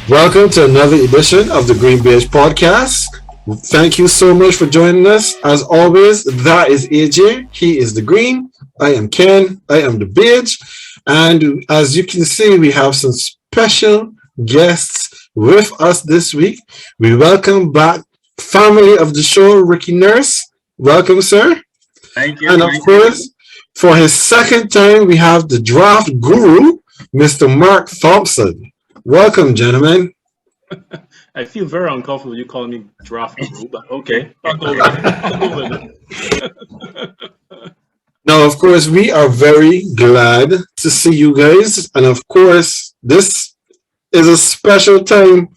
Welcome to another edition of the GreenBaje podcast. Thank you so much for joining us. As always, that is AJ. He is the green. I am Ken. I am the beige. And as you can see, we have some special guests with us this week. We welcome back family of the show, Ricky Nurse. Welcome, sir. Thank you. And of course, for his second time, we have the draft guru, Mr. Mark Thompson. Welcome, gentlemen. I feel very uncomfortable you calling me draft guru, but okay, I'll go with it. Now, of course, we are very glad to see you guys. And of course, this is a special time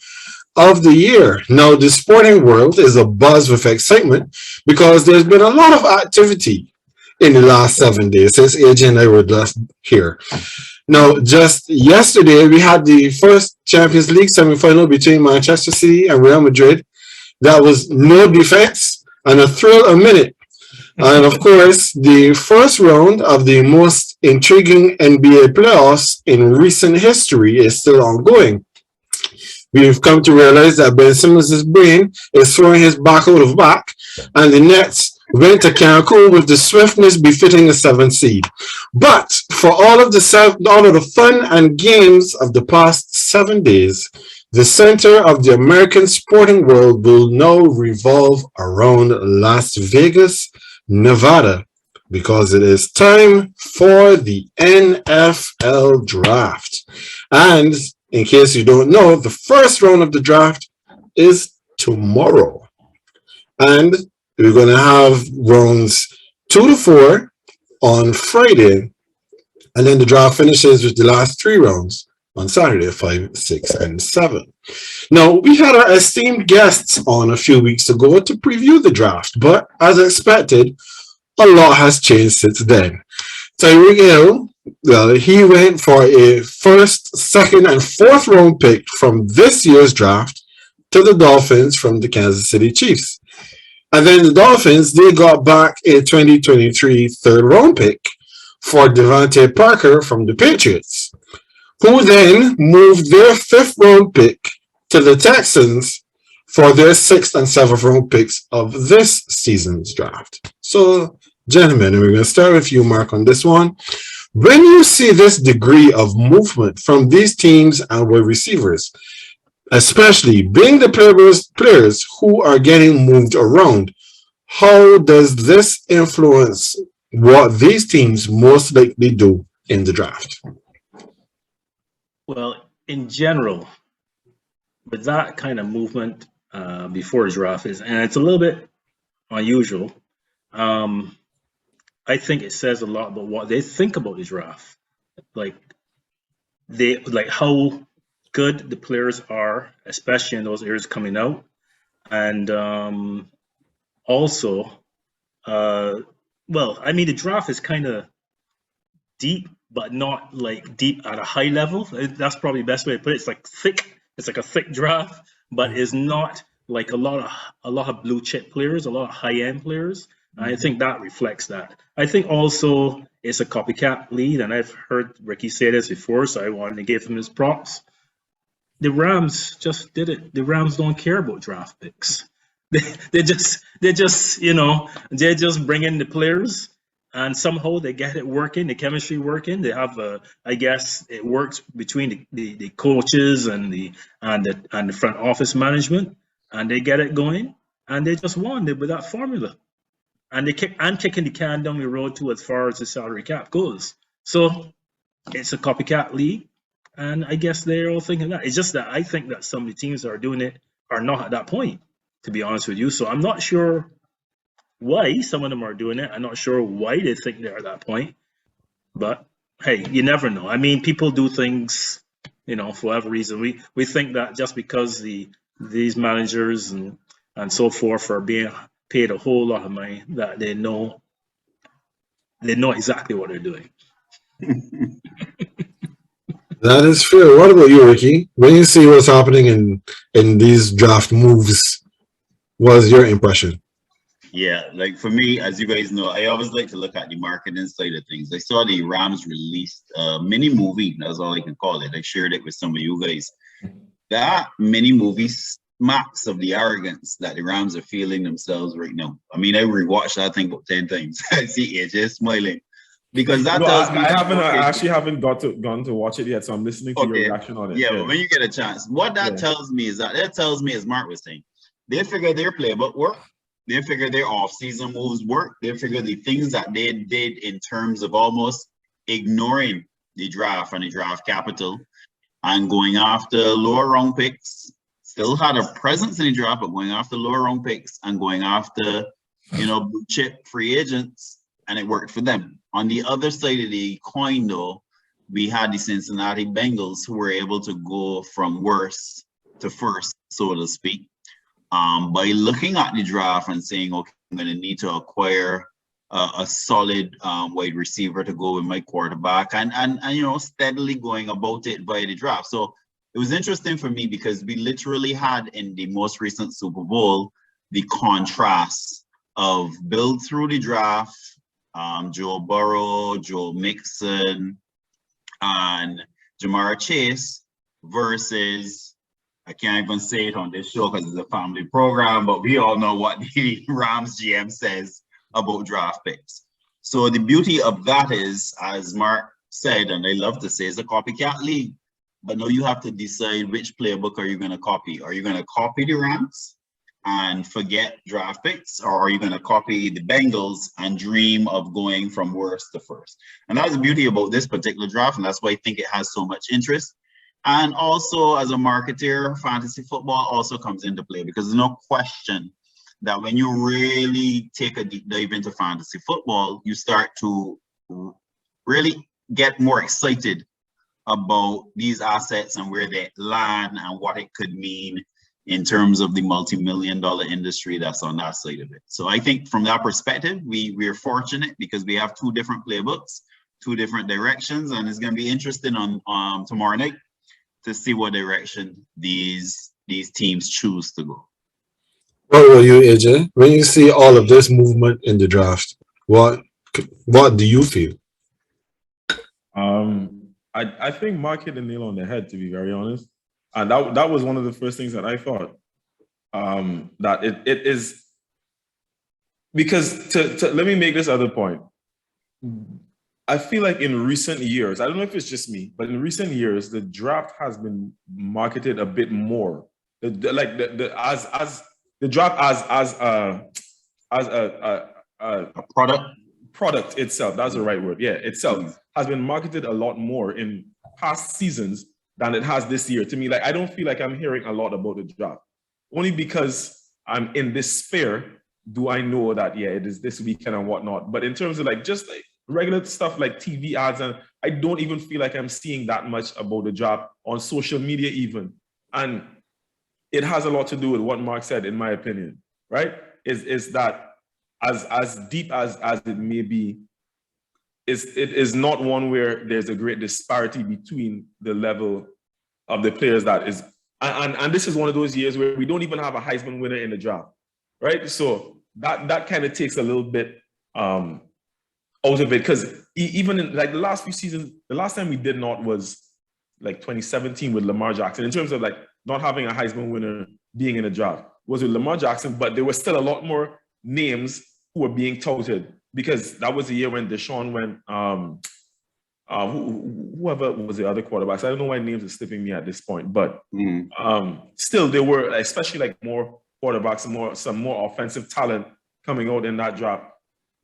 of the year. Now, the sporting world is abuzz with excitement because there's been a lot of activity in the last 7 days since AJ and I were just here. Now, just yesterday, we had the first Champions League semi-final between Manchester City and Real Madrid. That was no defense and a thrill a minute. And of course, the first round of the most intriguing NBA playoffs in recent history is still ongoing. We've come to realize that Ben Simmons' brain is throwing his back out of whack, and the Nets went to Cancun with the swiftness befitting a 7th seed. But for all of the fun and games of the past 7 days, the center of the American sporting world will now revolve around Las Vegas, Nevada, because it is time for the NFL draft. And in case you don't know, the first round of the draft is tomorrow. And we're going to have rounds 2 to 4 on Friday. And then the draft finishes with the last 3 rounds on Saturday, 5, 6, and 7. Now, we had our esteemed guests on a few weeks ago to preview the draft, but as expected, a lot has changed since then. Tyreek Hill, well, he went for a first, second, and fourth round pick from this year's draft to the Dolphins from the Kansas City Chiefs. And then the Dolphins, they got back a 2023 third round pick for Devontae Parker from the Patriots, who then moved their fifth round pick to the Texans for their sixth and seventh round picks of this season's draft. So, gentlemen, we're going to start with you, Mark, on this one. When you see this degree of movement from these teams and wide receivers, especially being the players who are getting moved around, how does this influence what these teams most likely do in the draft? Well, in general, with that kind of movement before the draft and it's a little bit unusual, I think it says a lot about what they think about the draft, like how good the players are, especially in those areas coming out, and also, well, I mean, the draft is kind of deep, but not like deep at a high level. That's probably the best way to put it. It's like thick. It's like a thick draft, but it's not like a lot of blue chip players, a lot of high end players. I think that reflects that. I think also it's a copycat lead, and I've heard Ricky say this before, so I wanted to give him his props. The Rams just did it. The Rams don't care about draft picks. They just they just bring in the players, and somehow they get it working, the chemistry working. They have I guess it works between the coaches and the front office management, and they get it going, and they just won with that formula. And kicking the can down the road too as far as the salary cap goes. So it's a copycat league, and I guess they're all thinking that. It's just that I think that some of the teams that are doing it are not at that point, to be honest with you. So I'm not sure why some of them are doing it. I'm not sure why they think they're at that point. But hey, you never know. I mean, people do things, for whatever reason. We think that just because these managers and so forth are being paid a whole lot of money, that they know exactly what they're doing. That is fair. What about you, Ricky? When you see what's happening in these draft moves, what's your impression? Yeah, like for me, as you guys know, I always like to look at the marketing side of things. I saw the Rams released a mini movie, that's all I can call it. I shared it with some of you guys. that mini movie smacks of the arrogance that the Rams are feeling themselves right now. I mean, I rewatched that thing about 10 times. I see AJ smiling because that No, tells me I that, haven't. okay, I actually haven't gone to watch it yet, so I'm listening to your okay, reaction on it. yeah, Yeah. but when you get a chance, what that tells me is that tells me, as Mark was saying, they figure their playbook work. They figure their off-season moves work. They figure the things that they did in terms of almost ignoring the draft and the draft capital and going after lower round picks. Still had a presence in the draft, but going after lower round picks and going after, blue chip free agents, and it worked for them. On the other side of the coin, though, we had the Cincinnati Bengals who were able to go from worst to first, so to speak, by looking at the draft and saying, okay, I'm going to need to acquire a solid wide receiver to go with my quarterback and steadily going about it by the draft. So it was interesting for me because we literally had in the most recent Super Bowl the contrast of build through the draft, Joe Burrow, Joe Mixon, and Jamar Chase versus, I can't even say it on this show because it's a family program, but we all know what the Rams GM says about draft picks. So the beauty of that is, as Mark said, and I love to say, it's a copycat league. But now you have to decide which playbook are you going to copy. Are you going to copy the Rams and forget draft picks? Or are you going to copy the Bengals and dream of going from worst to first? And that's the beauty about this particular draft. And that's why I think it has so much interest. And also, as a marketer, fantasy football also comes into play because there's no question that when you really take a deep dive into fantasy football, you start to really get more excited about these assets and where they land and what it could mean in terms of the multi-million-dollar industry that's on that side of it. So I think from that perspective, we're fortunate because we have two different playbooks, two different directions, and it's going to be interesting on tomorrow night to see what direction these teams choose to go. What will you, AJ? When you see all of this movement in the draft, what do you feel? I think Mark hit the nail on the head, to be very honest. And that was one of the first things that I thought. That it is because let me make this other point. I feel like in recent years, I don't know if it's just me, but in recent years, the draft has been marketed a bit more. The draft as a product itself. That's the right word. Yeah, itself has been marketed a lot more in past seasons than it has this year. To me, like I don't feel like I'm hearing a lot about the draft. Only because I'm in this sphere do I know that it is this weekend and whatnot. But in terms of like just like regular stuff like TV ads, and I don't even feel like I'm seeing that much about the draft on social media even. And it has a lot to do with what Mark said, in my opinion, right? Is that as deep as it may be, it is not one where there's a great disparity between the level of the players that is, and this is one of those years where we don't even have a Heisman winner in the draft, right? So that kind of takes a little bit out of it, because even in like the last few seasons, the last time we did not was like 2017 with Lamar Jackson, in terms of like not having a Heisman winner being in the draft, was with Lamar Jackson, but there were still a lot more names who were being touted, because that was the year when Deshaun went, whoever was the other quarterbacks. I don't know why names are slipping me at this point, but still there were, especially like more quarterbacks, some more offensive talent coming out in that draft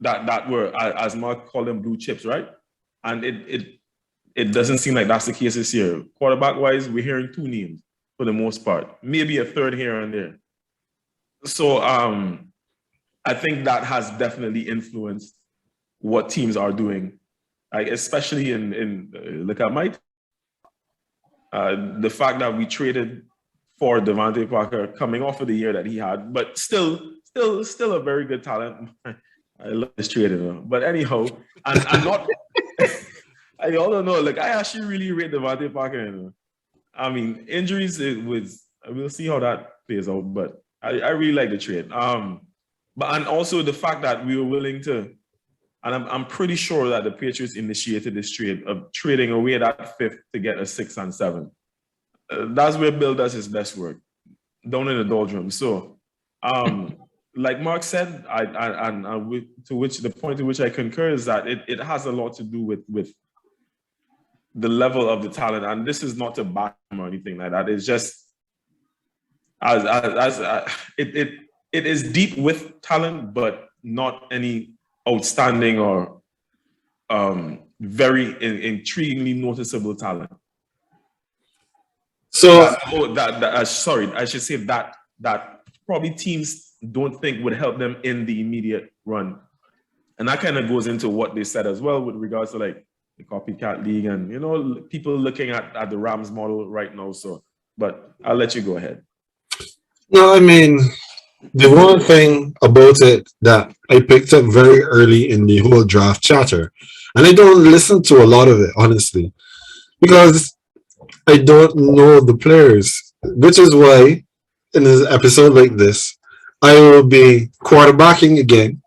that were, as Mark called them, blue chips, right? And it doesn't seem like that's the case this year. Quarterback-wise, we're hearing two names for the most part, maybe a third here and there. So I think that has definitely influenced what teams are doing, like especially in look at Mike. The fact that we traded for Devontae Parker coming off of the year that he had, but still a very good talent. I love this trade, but anyhow, and not. I don't know. Like I actually really rate Devontae Parker. I mean, injuries we'll see how that plays out, but I really like the trade. But and also the fact that we were willing to, and I'm pretty sure that the Patriots initiated this trade of trading away that fifth to get a 6 and 7. that's where Bill does his best work, down in the doldrums. So, like Mark said, to which the point to which I concur is that it has a lot to do with the level of the talent, and this is not to back him or anything like that. It's just it is deep with talent, but not any outstanding or very intriguingly noticeable talent. So sorry, I should say that probably teams don't think would help them in the immediate run, and that kind of goes into what they said as well with regards to like the copycat league and people looking at the Rams model right now. So, but I'll let you go ahead. no, I mean, the one thing about it that I picked up very early in the whole draft chatter, and I don't listen to a lot of it honestly, because I don't know the players, which is why in an episode like this, I will be quarterbacking again.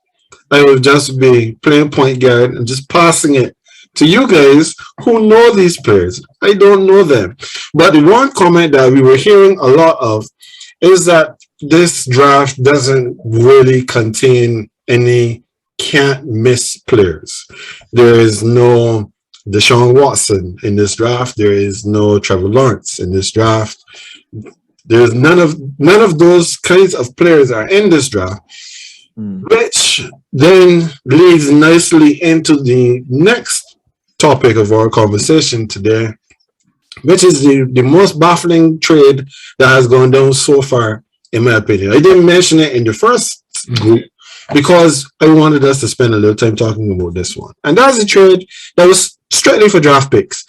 I will just be playing point guard and just passing it to you guys who know these players. I don't know them. But the one comment that we were hearing a lot of is that this draft doesn't really contain any can't miss players. There is no Deshaun Watson in this draft. There is no Trevor Lawrence in this draft. There's none of those kinds of players are in this draft, which then leads nicely into the next topic of our conversation today, which is the most baffling trade that has gone down so far, in my opinion. I didn't mention it in the first group because I wanted us to spend a little time talking about this one. And that's a trade that was strictly for draft picks,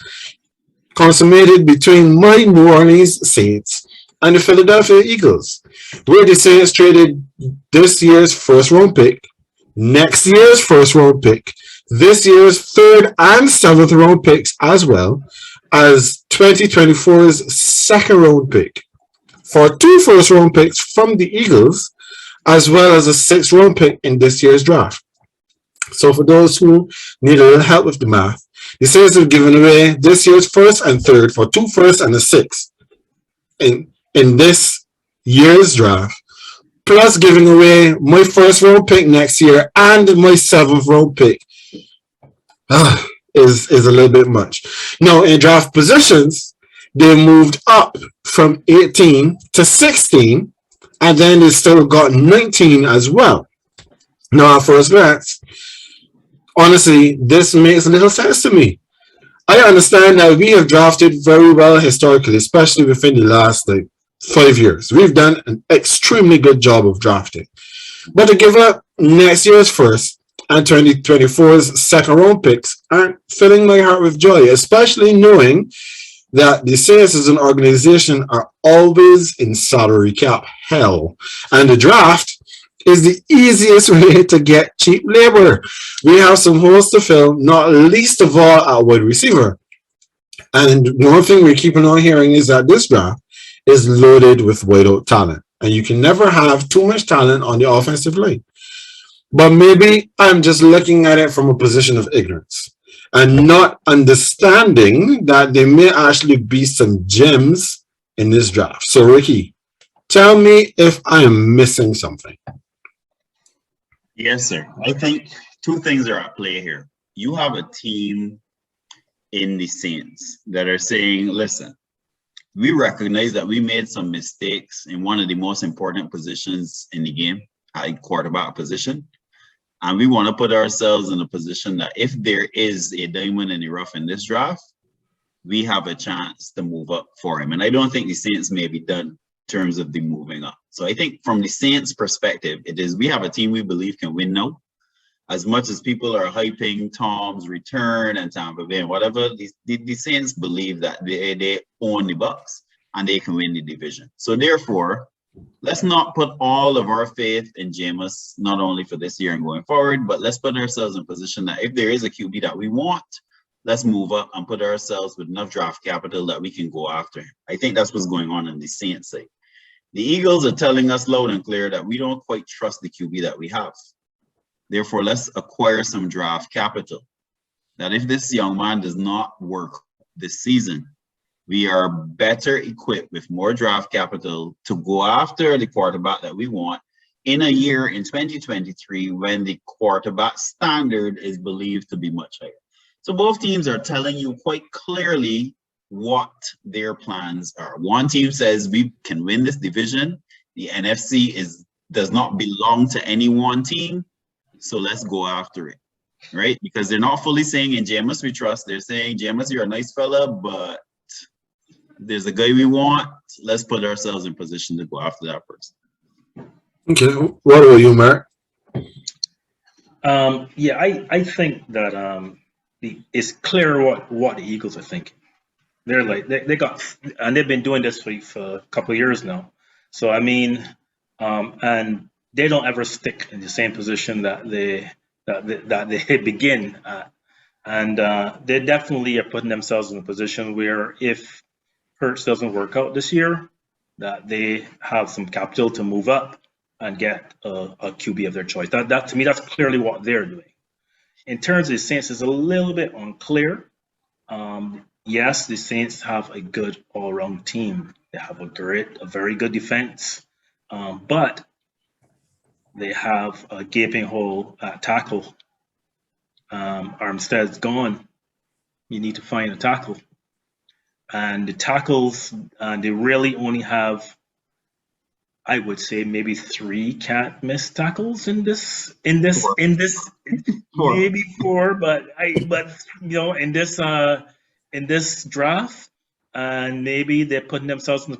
consummated between my New Orleans Saints and the Philadelphia Eagles, where the Saints traded this year's first round pick, next year's first round pick, this year's third and seventh round picks, as well as 2024's second round pick, for 2 first round picks from the Eagles, as well as a 6th round pick in this year's draft. So for those who need a little help with the math, the Saints have given away this year's first and third for 2 firsts and a 6th in this year's draft, plus giving away my first round pick next year and my 7th round pick. Is a little bit much. Now, in draft positions, they moved up from 18 to 16, and then they still got 19 as well. Now, at first glance, honestly, this makes little sense to me. I understand that we have drafted very well historically, especially within the last 5 years. We've done an extremely good job of drafting. But to give up next year's first and 2024's second round picks aren't filling my heart with joy, especially knowing that the Saints as an organization are always in salary cap hell. And the draft is the easiest way to get cheap labor. We have some holes to fill, not least of all at wide receiver. And one thing we're keeping on hearing is that this draft is loaded with wideout talent. And you can never have too much talent on the offensive line. But maybe I'm just looking at it from a position of ignorance and not understanding that there may actually be some gems in this draft. So, Ricky, tell me if I am missing something. Yes, sir. I think 2 things are at play here. You have a team in the Saints that are saying, listen, we recognize that we made some mistakes in one of the most important positions in the game, at quarterback position. And we want to put ourselves in a position that if there is a diamond in the rough in this draft, we have a chance to move up for him. And I don't think the Saints may be done in terms of the moving up. So I think from the Saints perspective, it is we have a team we believe can win now. As much as people are hyping Tom's return and Tampa Bay and whatever, the Saints believe that they own the Bucs and they can win the division. So therefore, let's not put all of our faith in Jameis, not only for this year and going forward, but let's put ourselves in a position that if there is a QB that we want, let's move up and put ourselves with enough draft capital that we can go after him. I think that's what's going on the Saints side. The Eagles are telling us loud and clear that we don't quite trust the QB that we have. Therefore, let's acquire some draft capital. That if this young man does not work this season, we are better equipped with more draft capital to go after the quarterback that we want in a year in 2023 when the quarterback standard is believed to be much higher. So both teams are telling you quite clearly what their plans are. One team says we can win this division. The NFC does not belong to any one team, so let's go after it, right? Because they're not fully saying in Jameis we trust. They're saying, Jameis, you're a nice fella, but there's a guy we want. Let's put ourselves in position to go after that person. Okay, what about you, Mark? Yeah, I think that it's clear what the Eagles are thinking. They're like they got, and they've been doing this for a couple of years now. So I mean, and they don't ever stick in the same position that they begin at, and they definitely are putting themselves in a position where if Hurts doesn't work out this year, that they have some capital to move up and get a QB of their choice. That to me, that's clearly what they're doing. In terms of the Saints, it's a little bit unclear. Yes, the Saints have a good all-around team. They have a very good defense, but they have a gaping hole at tackle. Armstead's gone. You need to find a tackle. And the tackles, they really only have, I would say, maybe 3 can't miss tackles in this, Four. maybe 4, but in this draft, and maybe they're putting themselves in the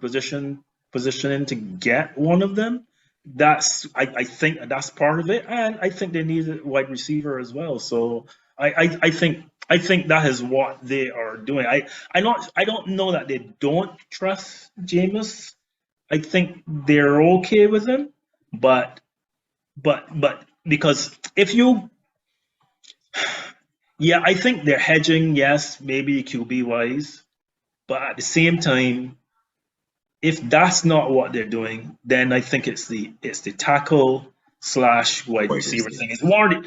positioning to get one of them. I think that's part of it, and I think they need a wide receiver as well. So I think that is what they are doing. I don't know that they don't trust Jameis. I think they're okay with him, but because I think they're hedging, yes, maybe QB wise, but at the same time, if that's not what they're doing, then I think it's the tackle / wide receiver thing. It's more,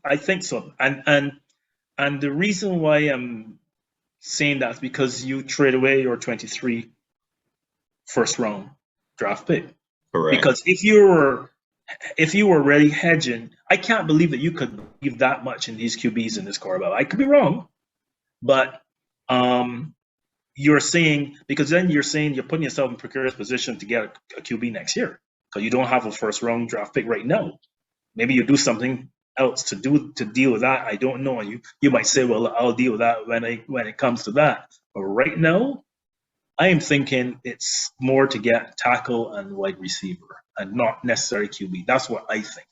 I think so, and the reason why I'm saying that is because you trade away your 23 first round draft pick. Correct. Because if you were really hedging, I can't believe that you could give that much in these QBs in this quarterback. I could be wrong, but you're saying, because then you're saying you're putting yourself in precarious position to get a QB next year because you don't have a first round draft pick right now. Maybe you do something else to deal with that. I don't know. And you might say, well, I'll deal with that when it comes to that. But right now, I am thinking it's more to get tackle and wide receiver and not necessarily QB. That's what I think.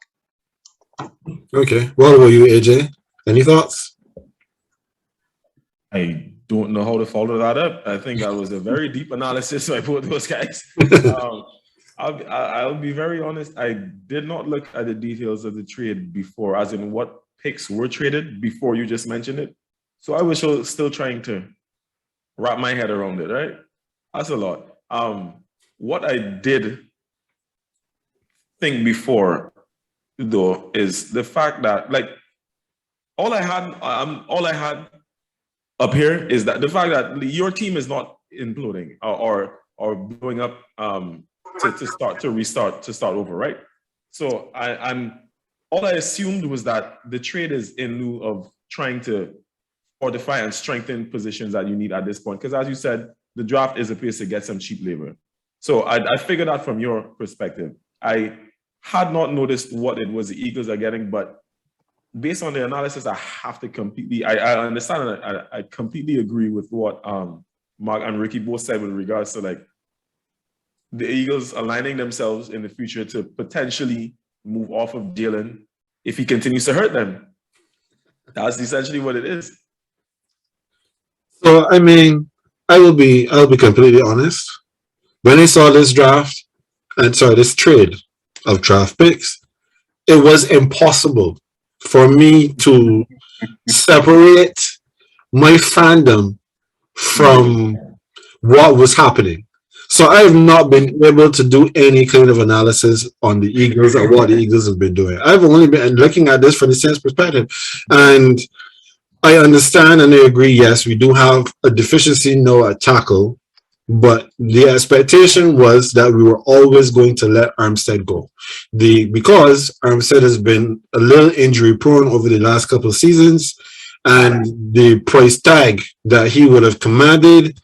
Okay, what about you, AJ? Any thoughts? I don't know how to follow that up. I think that was a very deep analysis by both those guys. I'll be very honest. I did not look at the details of the trade before, as in what picks were traded before you just mentioned it. So I was still trying to wrap my head around it, right? That's a lot. What I did think before, though, is the fact that, like, all I had up here is that the fact that your team is not imploding or blowing up to restart over, right? So all I assumed was that the trade is in lieu of trying to fortify and strengthen positions that you need at this point. Because as you said, the draft is a place to get some cheap labor. So I figured out from your perspective. I had not noticed what it was the Eagles are getting, but based on the analysis, I have to completely, I understand and I completely agree with what Mark and Ricky both said with regards to, like, the Eagles aligning themselves in the future to potentially move off of Jalen if he continues to hurt them. That's essentially what it is. So I mean, I'll be completely honest. When I saw this this trade of draft picks, it was impossible for me to separate my fandom from what was happening. So I have not been able to do any kind of analysis on the Eagles or what the Eagles have been doing. I've only been looking at this from the Saints perspective. And I understand and I agree. Yes, we do have a deficiency now at tackle, but the expectation was that we were always going to let Armstead go. Because Armstead has been a little injury prone over the last couple of seasons, and the price tag that he would have commanded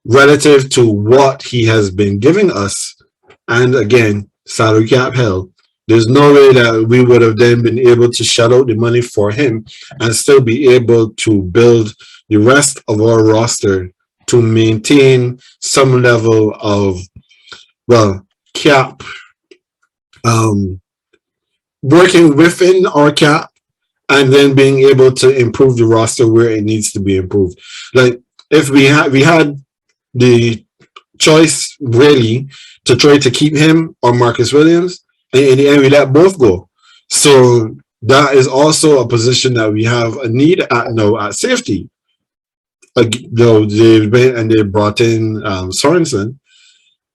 relative to what he has been giving us, and again, salary cap hell. There's no way that we would have then been able to shell out the money for him and still be able to build the rest of our roster to maintain some level of, well, cap, um, working within our cap, and then being able to improve the roster where it needs to be improved. Like if we had the choice really to try to keep him or Marcus Williams, and in the end we let both go. So that is also a position that we have a need at now at safety. Though they brought in Sorensen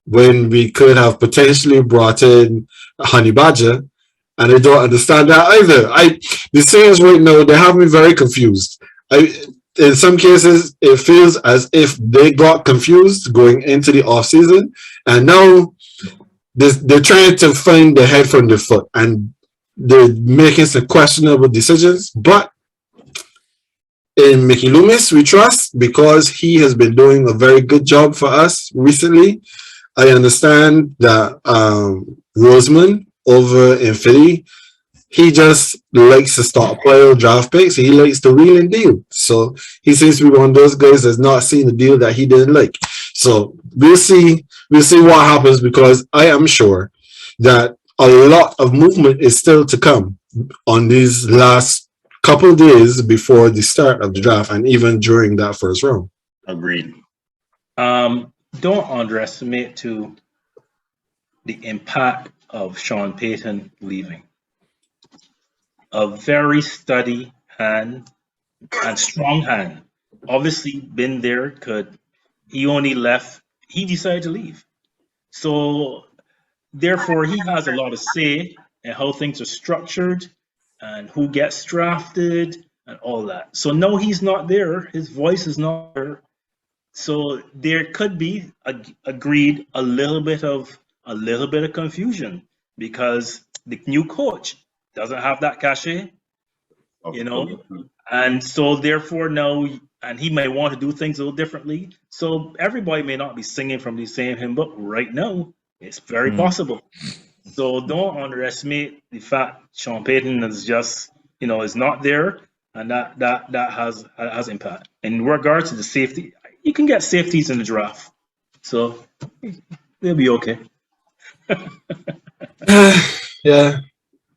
when we could have potentially brought in Honey Badger, and I don't understand that either. The Saints right now, they have me very confused. In some cases, it feels as if they got confused going into the off season, and now they're trying to find the head from the foot, and they're making some questionable decisions. But in Mickey Loomis, we trust because he has been doing a very good job for us recently. I understand that Roseman over in Philly, he just likes to stockpile draft picks. He likes to wheel and deal. So he seems to be one of those guys that's not seen the deal that he didn't like. So we'll see what happens, because I am sure that a lot of movement is still to come on these last couple of days before the start of the draft and even during that first round. Agreed. Don't underestimate too the impact of Sean Payton leaving. A very steady hand and strong hand. Obviously been there, he only left, he decided to leave. So therefore he has a lot of say in how things are structured and who gets drafted and all that. So no, he's not there. His voice is not there. So there could be agreed a little bit of confusion because the new coach doesn't have that cachet, and so therefore now, and he may want to do things a little differently. So everybody may not be singing from the same hymn, but right now it's very possible. So don't underestimate the fact Sean Payton is just is not there, and that has impact. In regards to the safety, you can get safeties in the draft, so they'll be okay. Yeah,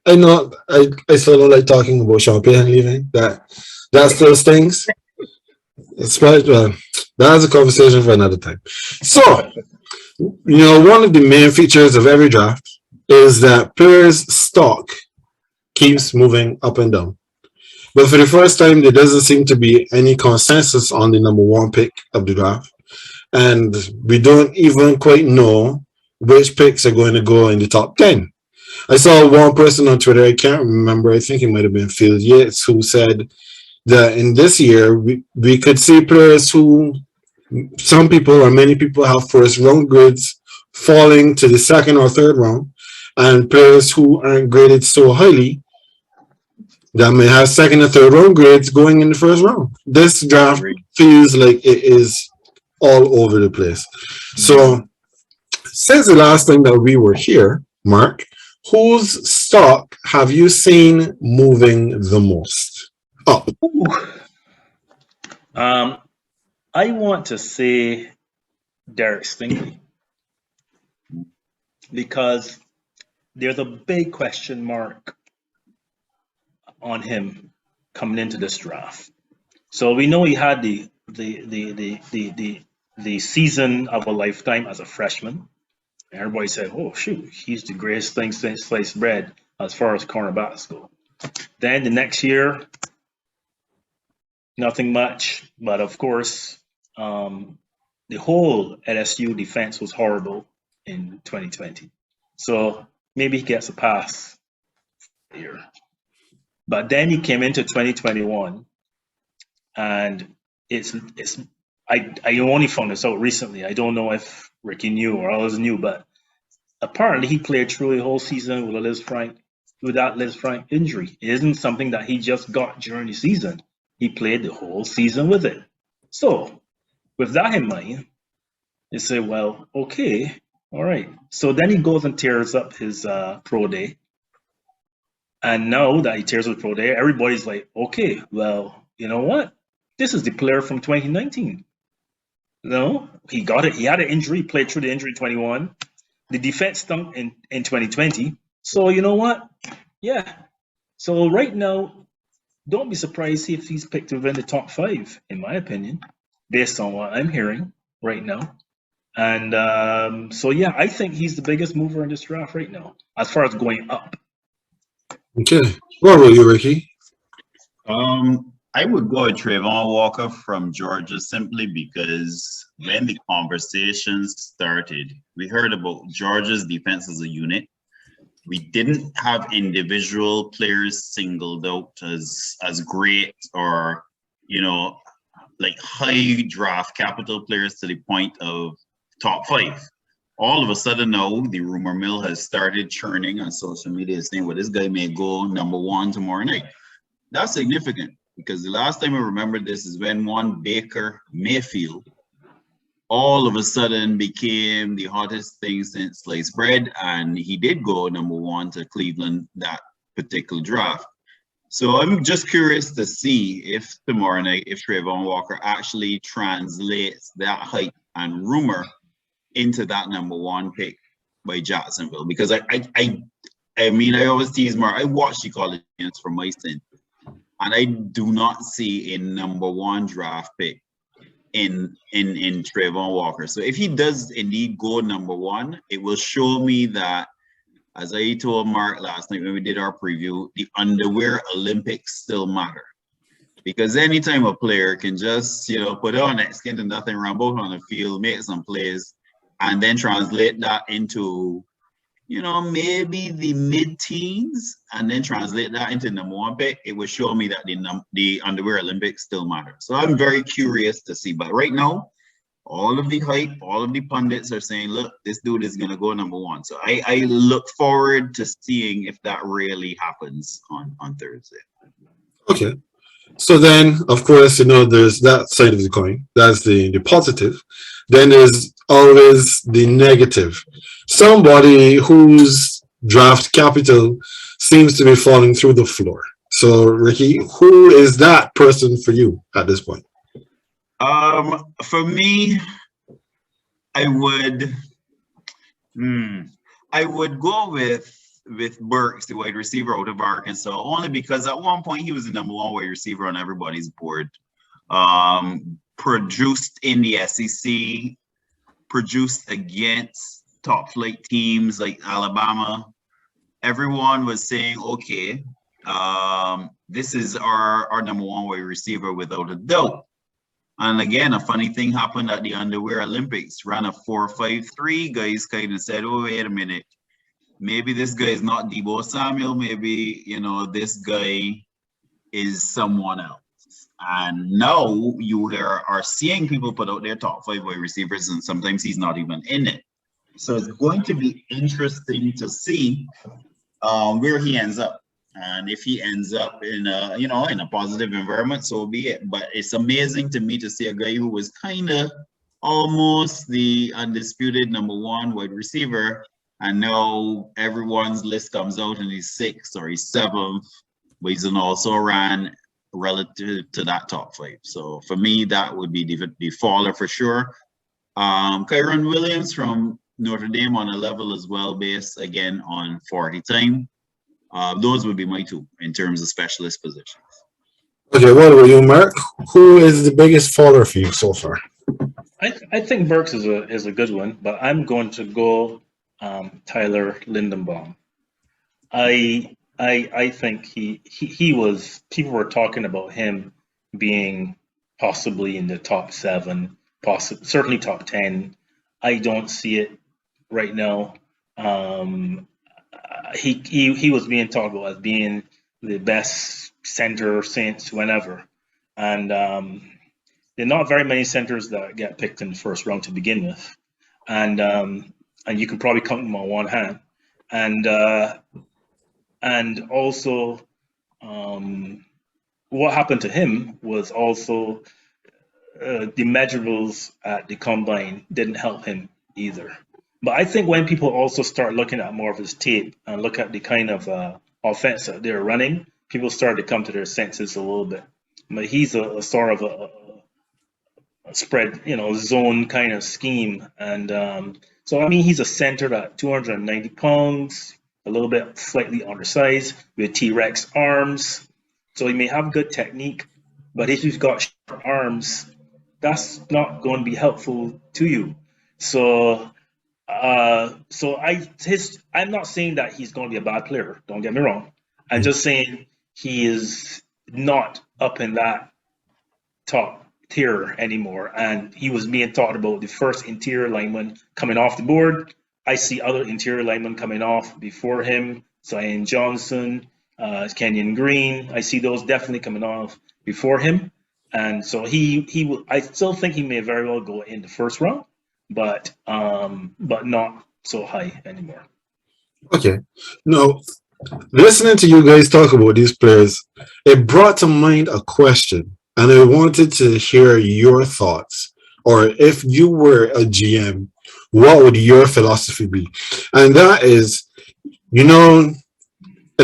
I know. I still don't like talking about Sean Payton leaving. That still stings. That's a conversation for another time. So, one of the main features of every draft is that players' stock keeps moving up and down. But for the first time, there doesn't seem to be any consensus on the number one pick of the draft. And we don't even quite know which picks are going to go in the top 10. I saw one person on Twitter, I can't remember, I think it might have been Phil Yates, who said that in this year, we could see players who, some people or many people have first round grades falling to the second or third round, and players who aren't graded so highly that may have second or third round grades going in the first round. This draft feels like it is all over the place. So since the last time that we were here, Mark, whose stock have you seen moving the most up? I want to say Derek Stingley, because there's a big question mark on him coming into this draft. So we know he had the season of a lifetime as a freshman. Everybody said, "Oh shoot, he's the greatest thing since sliced bread as far as cornerbacks go." Then the next year, nothing much. But of course, the whole LSU defense was horrible in 2020. So maybe he gets a pass here. But then he came into 2021 and I only found this out recently. I don't know if Ricky knew or others knew, but apparently he played through the whole season with that Liz Frank injury. It isn't something that he just got during the season. He played the whole season with it. So with that in mind, they say, well, okay, all right. So then he goes and tears up his pro day. And now that he tears up pro day, everybody's like, okay, well, you know what? This is the player from 2019. No, he got it. He had an injury, played through the injury in 21. The defense stunk in 2020. So you know what? Yeah. So right now, don't be surprised if he's picked within the top 5, in my opinion, based on what I'm hearing right now. And so yeah, I think he's the biggest mover in this draft right now, as far as going up. Okay. What about you, Ricky? I would go with Trayvon Walker from Georgia simply because when the conversation started, we heard about Georgia's defense as a unit. We didn't have individual players singled out as great or, like high draft capital players to the point of top 5. All of a sudden now, the rumor mill has started churning on social media saying, well, this guy may go number 1 tomorrow night. That's significant because the last time I remember this is when one Baker Mayfield all of a sudden became the hottest thing since sliced bread, and he did go number 1 to Cleveland that particular draft. So I'm just curious to see if tomorrow night, if Trayvon Walker actually translates that hype and rumor into that number 1 pick by Jacksonville, because I mean, I always tease Mark. I watch the college games from my stint, and I do not see a number 1 draft pick in Trayvon Walker. So if he does indeed go number 1, it will show me that, as I told Mark last night when we did our preview, the underwear Olympics still matter. Because anytime a player can just, put on that skin to nothing, run both on the field, make some plays, and then translate that into, maybe the mid-teens, and then translate that into number 1 pick, it will show me that the underwear Olympics still matter. So I'm very curious to see. But right now, all of the hype, all of the pundits are saying, look, this dude is going to go number 1. So I look forward to seeing if that really happens on Thursday. Okay. So then, of course, there's that side of the coin. That's the positive. Then there's always the negative. Somebody whose draft capital seems to be falling through the floor. So, Ricky, who is that person for you at this point? For me, I would go with Burks, the wide receiver out of Arkansas, only because at one point he was the number 1 wide receiver on everybody's board. Produced in the SEC, produced against top flight teams like Alabama. Everyone was saying, okay, this is our number 1 wide receiver without a doubt. And again, a funny thing happened at the underwear Olympics. Ran a 4.53. Guys kind of said, oh, wait a minute. Maybe this guy is not Deebo Samuel. Maybe, this guy is someone else. And now you are seeing people put out their top 5 wide receivers, and sometimes he's not even in it. So it's going to be interesting to see where he ends up. And if he ends up in a positive environment, so be it. But it's amazing to me to see a guy who was kind of almost the undisputed number 1 wide receiver, and now everyone's list comes out and he's 6th or he's 7th, but he's also ran relative to that top 5. So for me, that would be the faller for sure. Kyron Williams from Notre Dame on a level as well, based again on 40 time. Those would be my 2 in terms of specialist positions. Okay, what about you, Mark? Who is the biggest faller for you so far? I think Burks is a good one, but I'm going to go Tyler Lindenbaum. I think he was, people were talking about him being possibly in the top 7, certainly top 10. I don't see it right now. He was being talked about as being the best center since whenever. and there are not very many centers that get picked in the first round to begin with, and you can probably count them on one hand, and also what happened to him was also the measurables at the combine didn't help him either. But I think when people also start looking at more of his tape and look at the kind of offense that they're running, people start to come to their senses a little bit. But he's a sort of a spread, zone kind of scheme. And so, I mean, he's a center at 290 pounds, a little bit slightly undersized with T-Rex arms. So he may have good technique, but if you've got short arms, that's not going to be helpful to you. So I'm not saying that he's going to be a bad player. Don't get me wrong. I'm just saying he is not up in that top tier anymore. And he was being talked about the first interior lineman coming off the board. I see other interior linemen coming off before him. Zion Johnson, Kenyon Green. I see those definitely coming off before him. And so he will. I still think he may very well go in the first round, but not so high anymore. Okay. No, listening to you guys talk about these players, it brought to mind a question, and I wanted to hear your thoughts. Or if you were a GM, what would your philosophy be? And that is, in a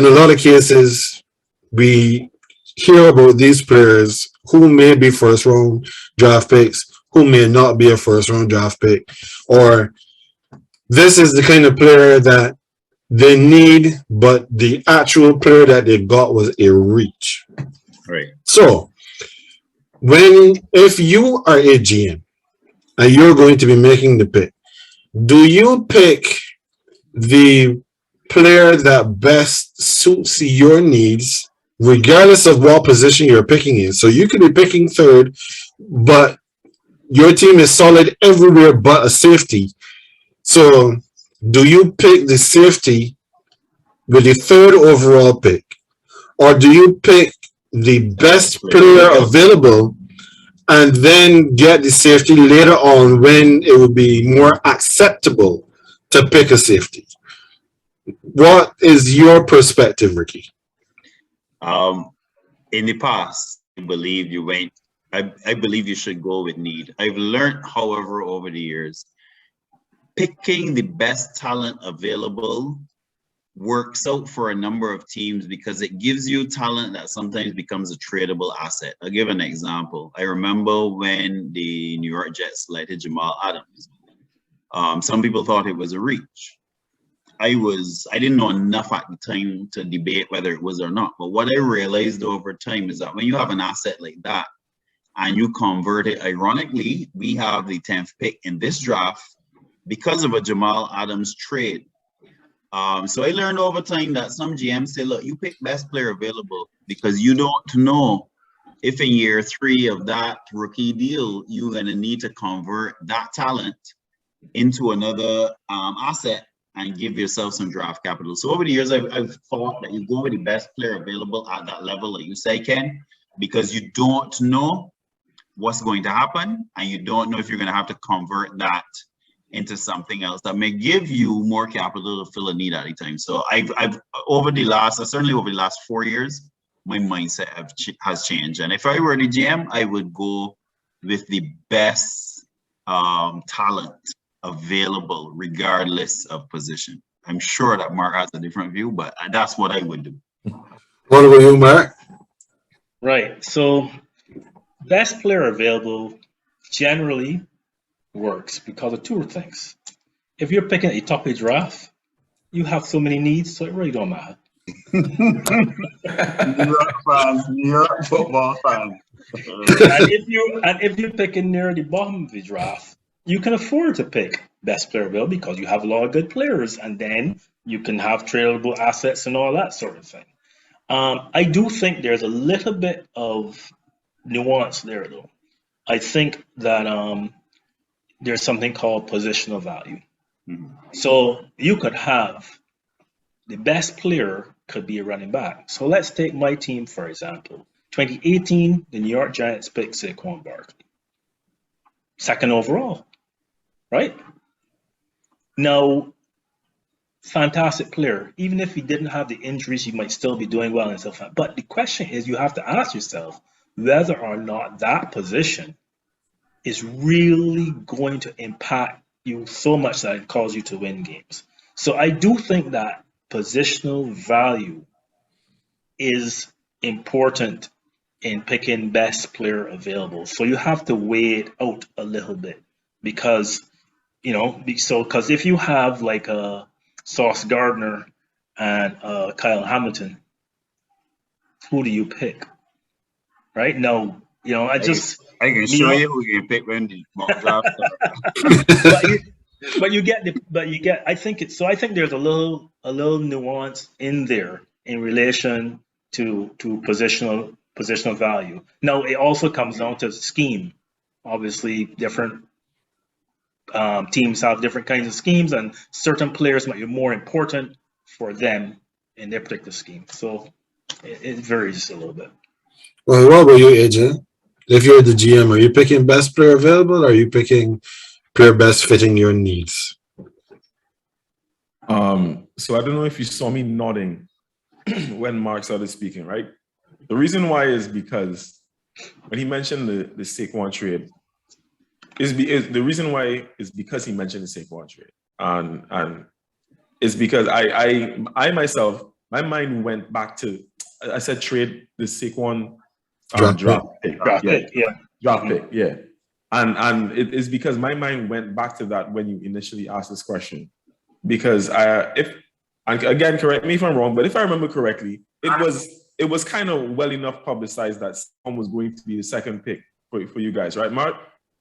lot of cases, we hear about these players who may be first round draft picks, who may not be a first round draft pick, or this is the kind of player that they need, but the actual player that they got was a reach. Right. So, if you are a GM and you're going to be making the pick, do you pick the player that best suits your needs, regardless of what position you're picking in? So you could be picking third, but your team is solid everywhere but a safety. So do you pick the safety with the third overall pick? Or do you pick the best player available and then get the safety later on when it would be more acceptable to pick a safety? What is your perspective, Ricky? In the past, I believe I believe you should go with need. I've learned, however, over the years, picking the best talent available works out for a number of teams because it gives you talent that sometimes becomes a tradable asset. I'll give an example. I remember when the New York Jets selected Jamal Adams. Some people thought it was a reach. I didn't know enough at the time to debate whether it was or not. But what I realized over time is that when you have an asset like that and you convert it, ironically, we have the 10th pick in this draft because of a Jamal Adams trade. So I learned over time that some GMs say, look, you pick best player available because you don't know if in year 3 of that rookie deal, you're going to need to convert that talent into another asset and give yourself some draft capital. So over the years, I've thought that you go with the best player available at that level, like you say, Ken, because you don't know what's going to happen and you don't know if you're going to have to convert that into something else that may give you more capital to fill a need at a time. So certainly over the last 4 years, my mindset has changed. And if I were the GM, I would go with the best talent available regardless of position. I'm sure that Mark has a different view, but that's what I would do. What about you, Mark? Right. So best player available generally works because of two things. If you're picking a top of draft, you have so many needs, so it really don't matter. New York football fans. And if you're picking near the bottom of the draft, you can afford to pick best player available because you have a lot of good players, and then you can have tradable assets and all that sort of thing. I do think there's a little bit of nuance there, though. I think that there's something called positional value. Mm-hmm. So you could have the best player could be a running back. So let's take my team, for example. 2018, the New York Giants picked Saquon Barkley, second overall, right? Now, fantastic player. Even if he didn't have the injuries, he might still be doing well and stuff. But the question is, you have to ask yourself whether or not that position is really going to impact you so much that it calls you to win games. So I do think that positional value is important in picking best player available. So you have to weigh it out a little bit because, because if you have like a Sauce Gardner and Kyle Hamilton, who do you pick? Right? No, I can show you who you pick when the mock draft but you get I think there's a little nuance in there in relation to positional value. Now it also comes down to scheme. Obviously, different teams have different kinds of schemes, and certain players might be more important for them in their particular scheme. So it varies a little bit. Well, what about you, AJ? If you're the GM, are you picking best player available, or are you picking player best fitting your needs? So I don't know if you saw me nodding when Mark started speaking, right? The reason why is because when he mentioned the Saquon trade, the reason why is because he mentioned the Saquon trade, and it's because I myself, my mind went back to, I said trade the Saquon draft pick, yeah. And it is because my mind went back to that when you initially asked this question, because again, correct me if I'm wrong, but if I remember correctly, it was kind of well enough publicized that Saquon was going to be the second pick for you guys, right, Mark?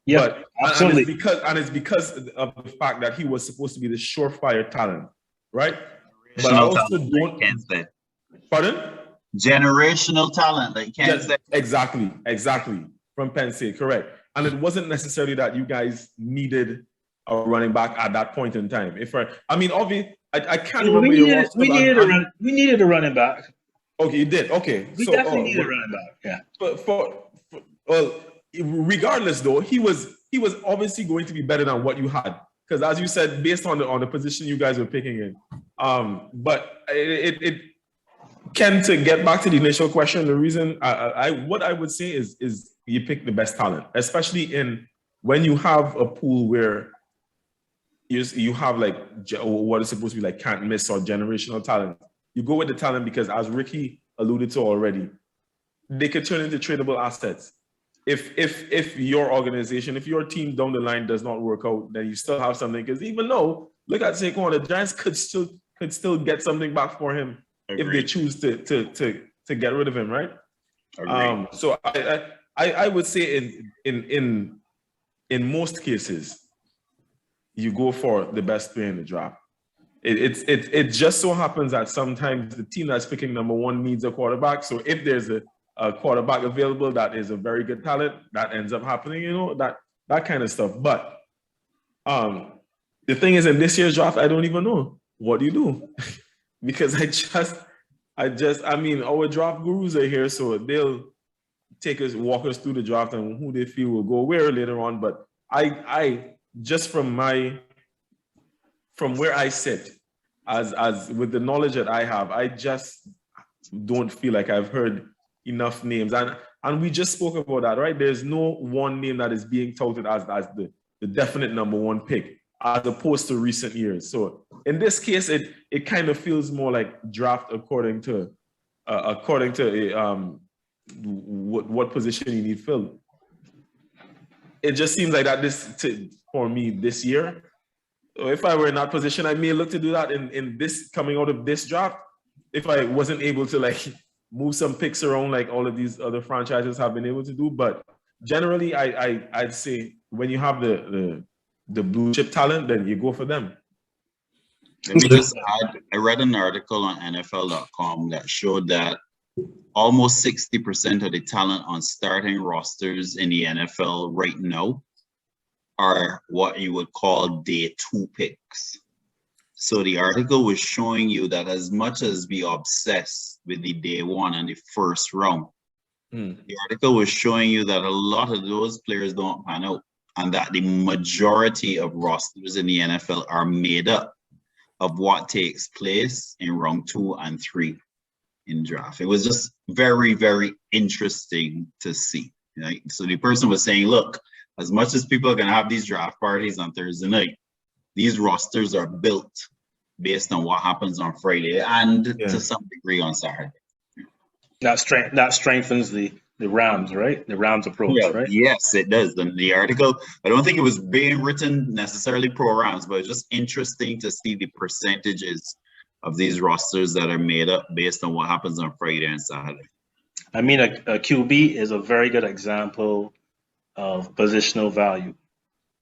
Yeah, but, absolutely. And it's because of the fact that he was supposed to be the surefire talent, right? But I also don't. Pardon? Generational talent, like Ken said. Exactly, from Penn State, correct. And it wasn't necessarily that you guys needed a running back at that point in time. Obviously, I can't remember your roster. We needed a running back. Okay, you did. Okay, we definitely needed a running back. Yeah. But regardless, though, he was obviously going to be better than what you had, because as you said, based on the position you guys were picking in. But it Ken, to get back to the initial question, the reason what I would say is you pick the best talent, especially when you have a pool where you have like what is supposed to be like can't miss or generational talent. You go with the talent because, as Ricky alluded to already, they could turn into tradable assets. If your organization, if your team down the line does not work out, then you still have something. Because even though, look at Saquon, the Giants could still get something back for him. Agreed. If they choose to get rid of him, right? So I would say in most cases, you go for the best player in the draft. It just so happens that sometimes the team that's picking number one needs a quarterback. So if there's a quarterback available that is a very good talent, that ends up happening, that kind of stuff. But the thing is, in this year's draft, I don't even know. What do you do? Because our draft gurus are here, so they'll walk us through the draft and who they feel will go where later on. But I just from where I sit, as with the knowledge that I have, I just don't feel like I've heard enough names. And we just spoke about that, right? There's no one name that is being touted as the definite number one pick, as opposed to recent years. So in this case, it kind of feels more like draft according to what position you need filled. It just seems like that for me this year. If I were in that position, I may look to do that in this coming out of this draft. If I wasn't able to like move some picks around like all of these other franchises have been able to do, but generally, I'd say when you have the blue chip talent, then you go for them. Let me just add, I read an article on NFL.com that showed that almost 60% of the talent on starting rosters in the NFL right now are what you would call day two picks. So the article was showing you that as much as we obsess with the day one and the first round, The article was showing you that a lot of those players don't pan out, and that the majority of rosters in the NFL are made up of what takes place in round 2 and 3 in draft. It was just very, very interesting to see. Right? So the person was saying, look, as much as people can have these draft parties on Thursday night, these rosters are built based on what happens on Friday and to some degree on Saturday. That strengthens the Rams, right? The Rams approach, right? Yes, it does. The article, I don't think it was being written necessarily pro Rams, but it's just interesting to see the percentages of these rosters that are made up based on what happens on Friday and Saturday. I mean, a QB is a very good example of positional value,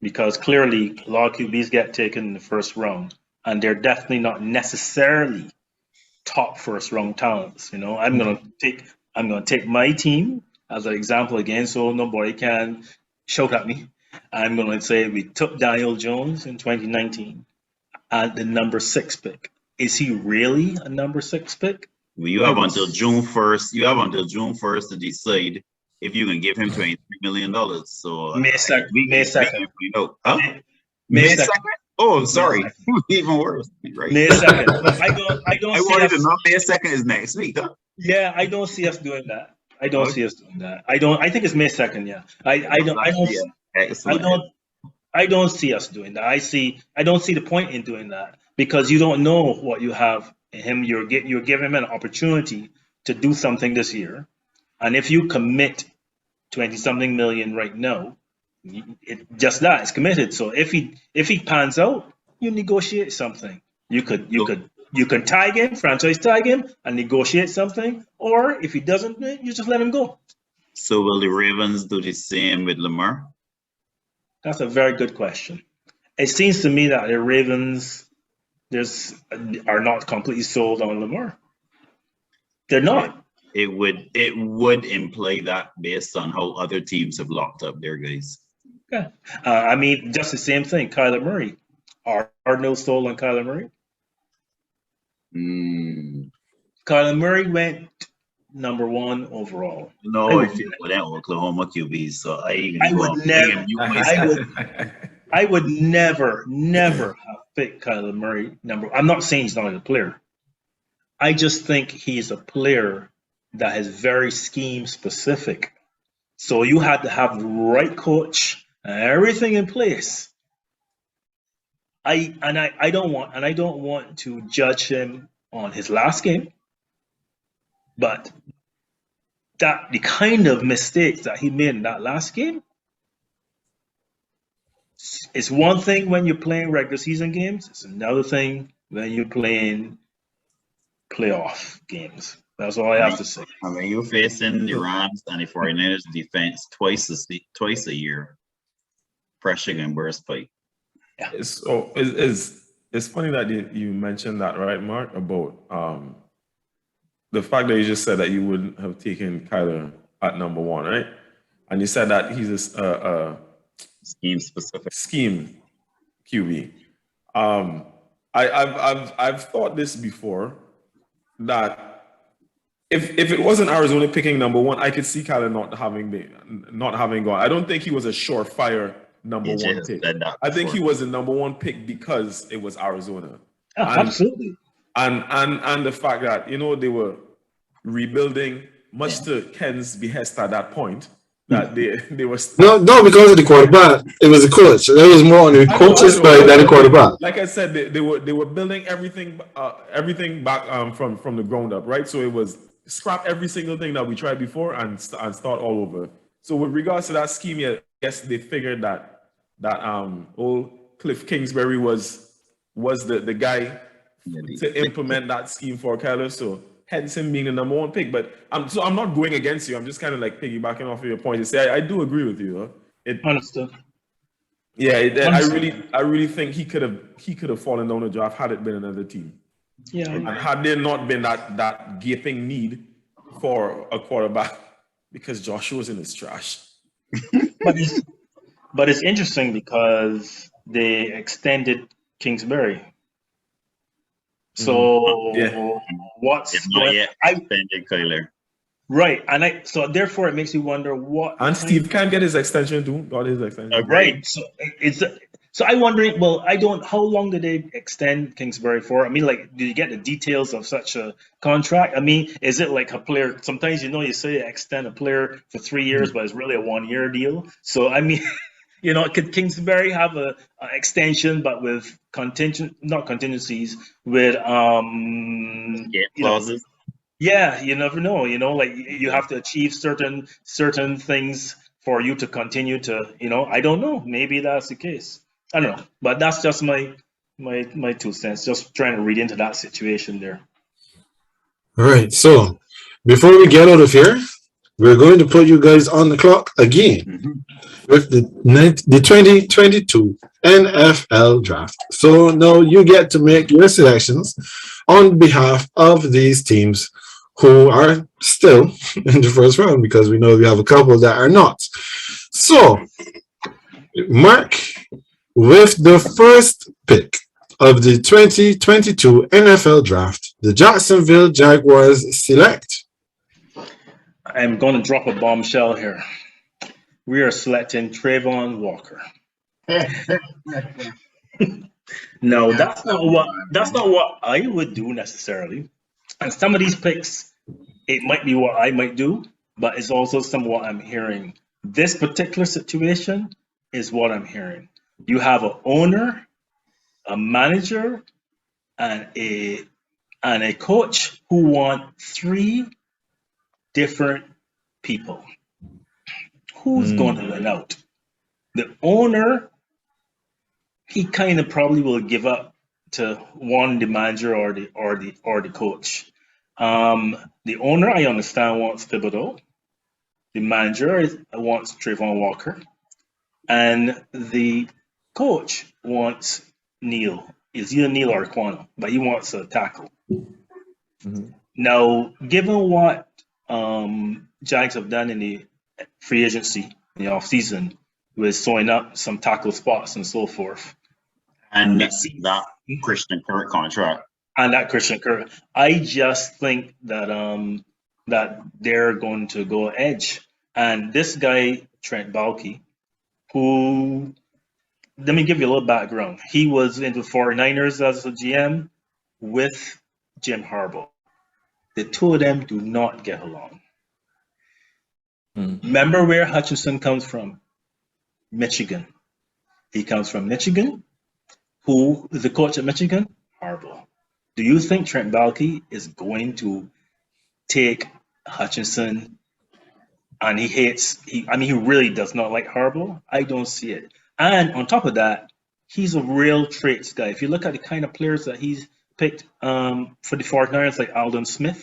because clearly a lot of QBs get taken in the first round, and they're definitely not necessarily top first round talents. You know, I'm gonna take my team as an example again, so nobody can shout at me. I'm gonna say we took Daniel Jones in 2019 at the number 6 pick. Is he really a number 6 pick? Well, you have until June 1st. You have until June 1st to decide if you can give him $23 million. So May 2nd. May 2nd. Huh? May 2nd. Oh, sorry. Even worse. Right. May 2nd. But I don't. I wanted to know May 2nd is next week, huh? Yeah, I don't see us doing that. I don't see us doing that. I think it's May 2nd. Yeah. I don't see us doing that. I don't see the point in doing that, because you don't know what you have in him. You're giving him an opportunity to do something this year, and if you commit 20-something million right now, it's committed. So if he pans out, you negotiate something. You can tag him, franchise tag him, and negotiate something. Or if he doesn't, you just let him go. So will the Ravens do the same with Lamar? That's a very good question. It seems to me that the Ravens are not completely sold on Lamar. They're not. It would imply that based on how other teams have locked up their guys. Yeah. I mean, just the same thing. Kyler Murray. Are no sold on Kyler Murray? Kyler Murray went number 1 overall. No, I feel with Oklahoma QBs, so I would never have picked Kyler Murray number. I'm not saying he's not a player. I just think he's a player that is very scheme specific. So you had to have the right coach and everything in place. I don't want to judge him on his last game, but the kind of mistakes that he made in that last game, it's one thing when you're playing regular season games. It's another thing when you're playing playoff games. That's all I have to say. I mean, you're facing the Rams and the 49ers defense twice a year. Pressure and burst fight. Yeah. So it's funny that you mentioned that, right, Mark, about the fact that you just said that you wouldn't have taken Kyler at number 1, right? And you said that he's a scheme specific scheme QB. I've thought this before, that if it wasn't Arizona picking number 1, I could see Kyler not having gone. I don't think he was a surefire number 1 pick. I think he was a number 1 pick because it was Arizona. Absolutely. And the fact that, they were rebuilding, much to Ken's behest at that point, that they were no, because of the quarterback. It was the coach. It was more on the coach's side than the quarterback. Like I said, they were building everything back from the ground up, right? So it was scrap every single thing that we tried before and start all over. So with regards to that scheme, I guess they figured that old Cliff Kingsbury was the guy to implement that scheme for Kyler. So hence him being the number 1 pick. But I'm not going against you. I'm just kind of like piggybacking off of your point to say I do agree with you. Understood. Yeah, I really think he could have fallen down the draft had it been another team. Yeah. And had there not been that gaping need for a quarterback, because Josh Rosen is trash. But it's interesting because they extended Kingsbury. So what's not yet extended Kyler? Right, and so therefore it makes you wonder what. And Steve can't get his extension too. Got his extension. Agreed. Right, so it's so I'm wondering. Well, I don't. How long did they extend Kingsbury for? I mean, like, do you get the details of such a contract? I mean, is it like a player? Sometimes you say extend a player for 3 years, but it's really a 1 year deal. So I mean, could Kingsbury have a extension, but with not contingencies, with Yeah, clauses. yeah, you never know. Like you have to achieve certain things for you to continue to. I don't know. Maybe that's the case. I don't know, but that's just my 2 cents. Just trying to read into that situation there. All right. So before we get out of here, we're going to put you guys on the clock again with the 2022 NFL draft. So now you get to make your selections on behalf of these teams who are still in the first round, because we know we have a couple that are not. So, Mark, with the first pick of the 2022 NFL draft, the Jacksonville Jaguars select. I'm going to drop a bombshell here. We are selecting Trayvon Walker. No, that's not what I would do necessarily. And some of these picks, it might be what I might do, but it's also some of what I'm hearing. This particular situation is what I'm hearing. You have an owner, a manager, and a coach who want 3 different people. Who's going to win out? The owner, he kind of probably will give up to one, the manager or the coach. The owner, I understand, wants Thibodeau. The manager wants Trayvon Walker, and the coach wants Neil. It's either Neil or Quano, but he wants a tackle. Now, given what Jags have done in the free agency in the offseason, with sewing up some tackle spots and so forth, and that Christian Kirk contract. And that Christian Kirk, I just think that that they're going to go edge. And this guy, Trent Baalke, who, let me give you a little background. He was in the 49ers as a GM with Jim Harbaugh. The two of them do not get along. Remember where Hutchinson comes from? Michigan. He comes from Michigan. Who is the coach at Michigan? Harbaugh. Do you think Trent Baalke is going to take Hutchinson? And he really does not like Harbaugh. I don't see it. And on top of that, he's a real traits guy. If you look at the kind of players that he's picked for the 49ers, like Aldon Smith.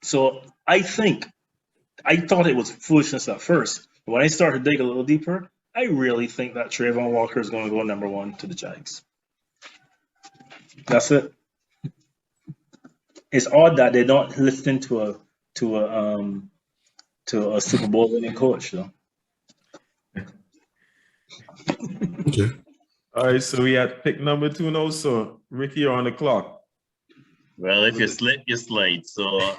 So I thought it was foolishness at first. But when I started to dig a little deeper, I really think that Trayvon Walker is going to go number 1 to the Jags. That's it. It's odd that they're not listening to a Super Bowl winning coach, though. Okay. All right, so we had pick number 2 now. So Ricky, you're on the clock. Well, if you slip, you slide. So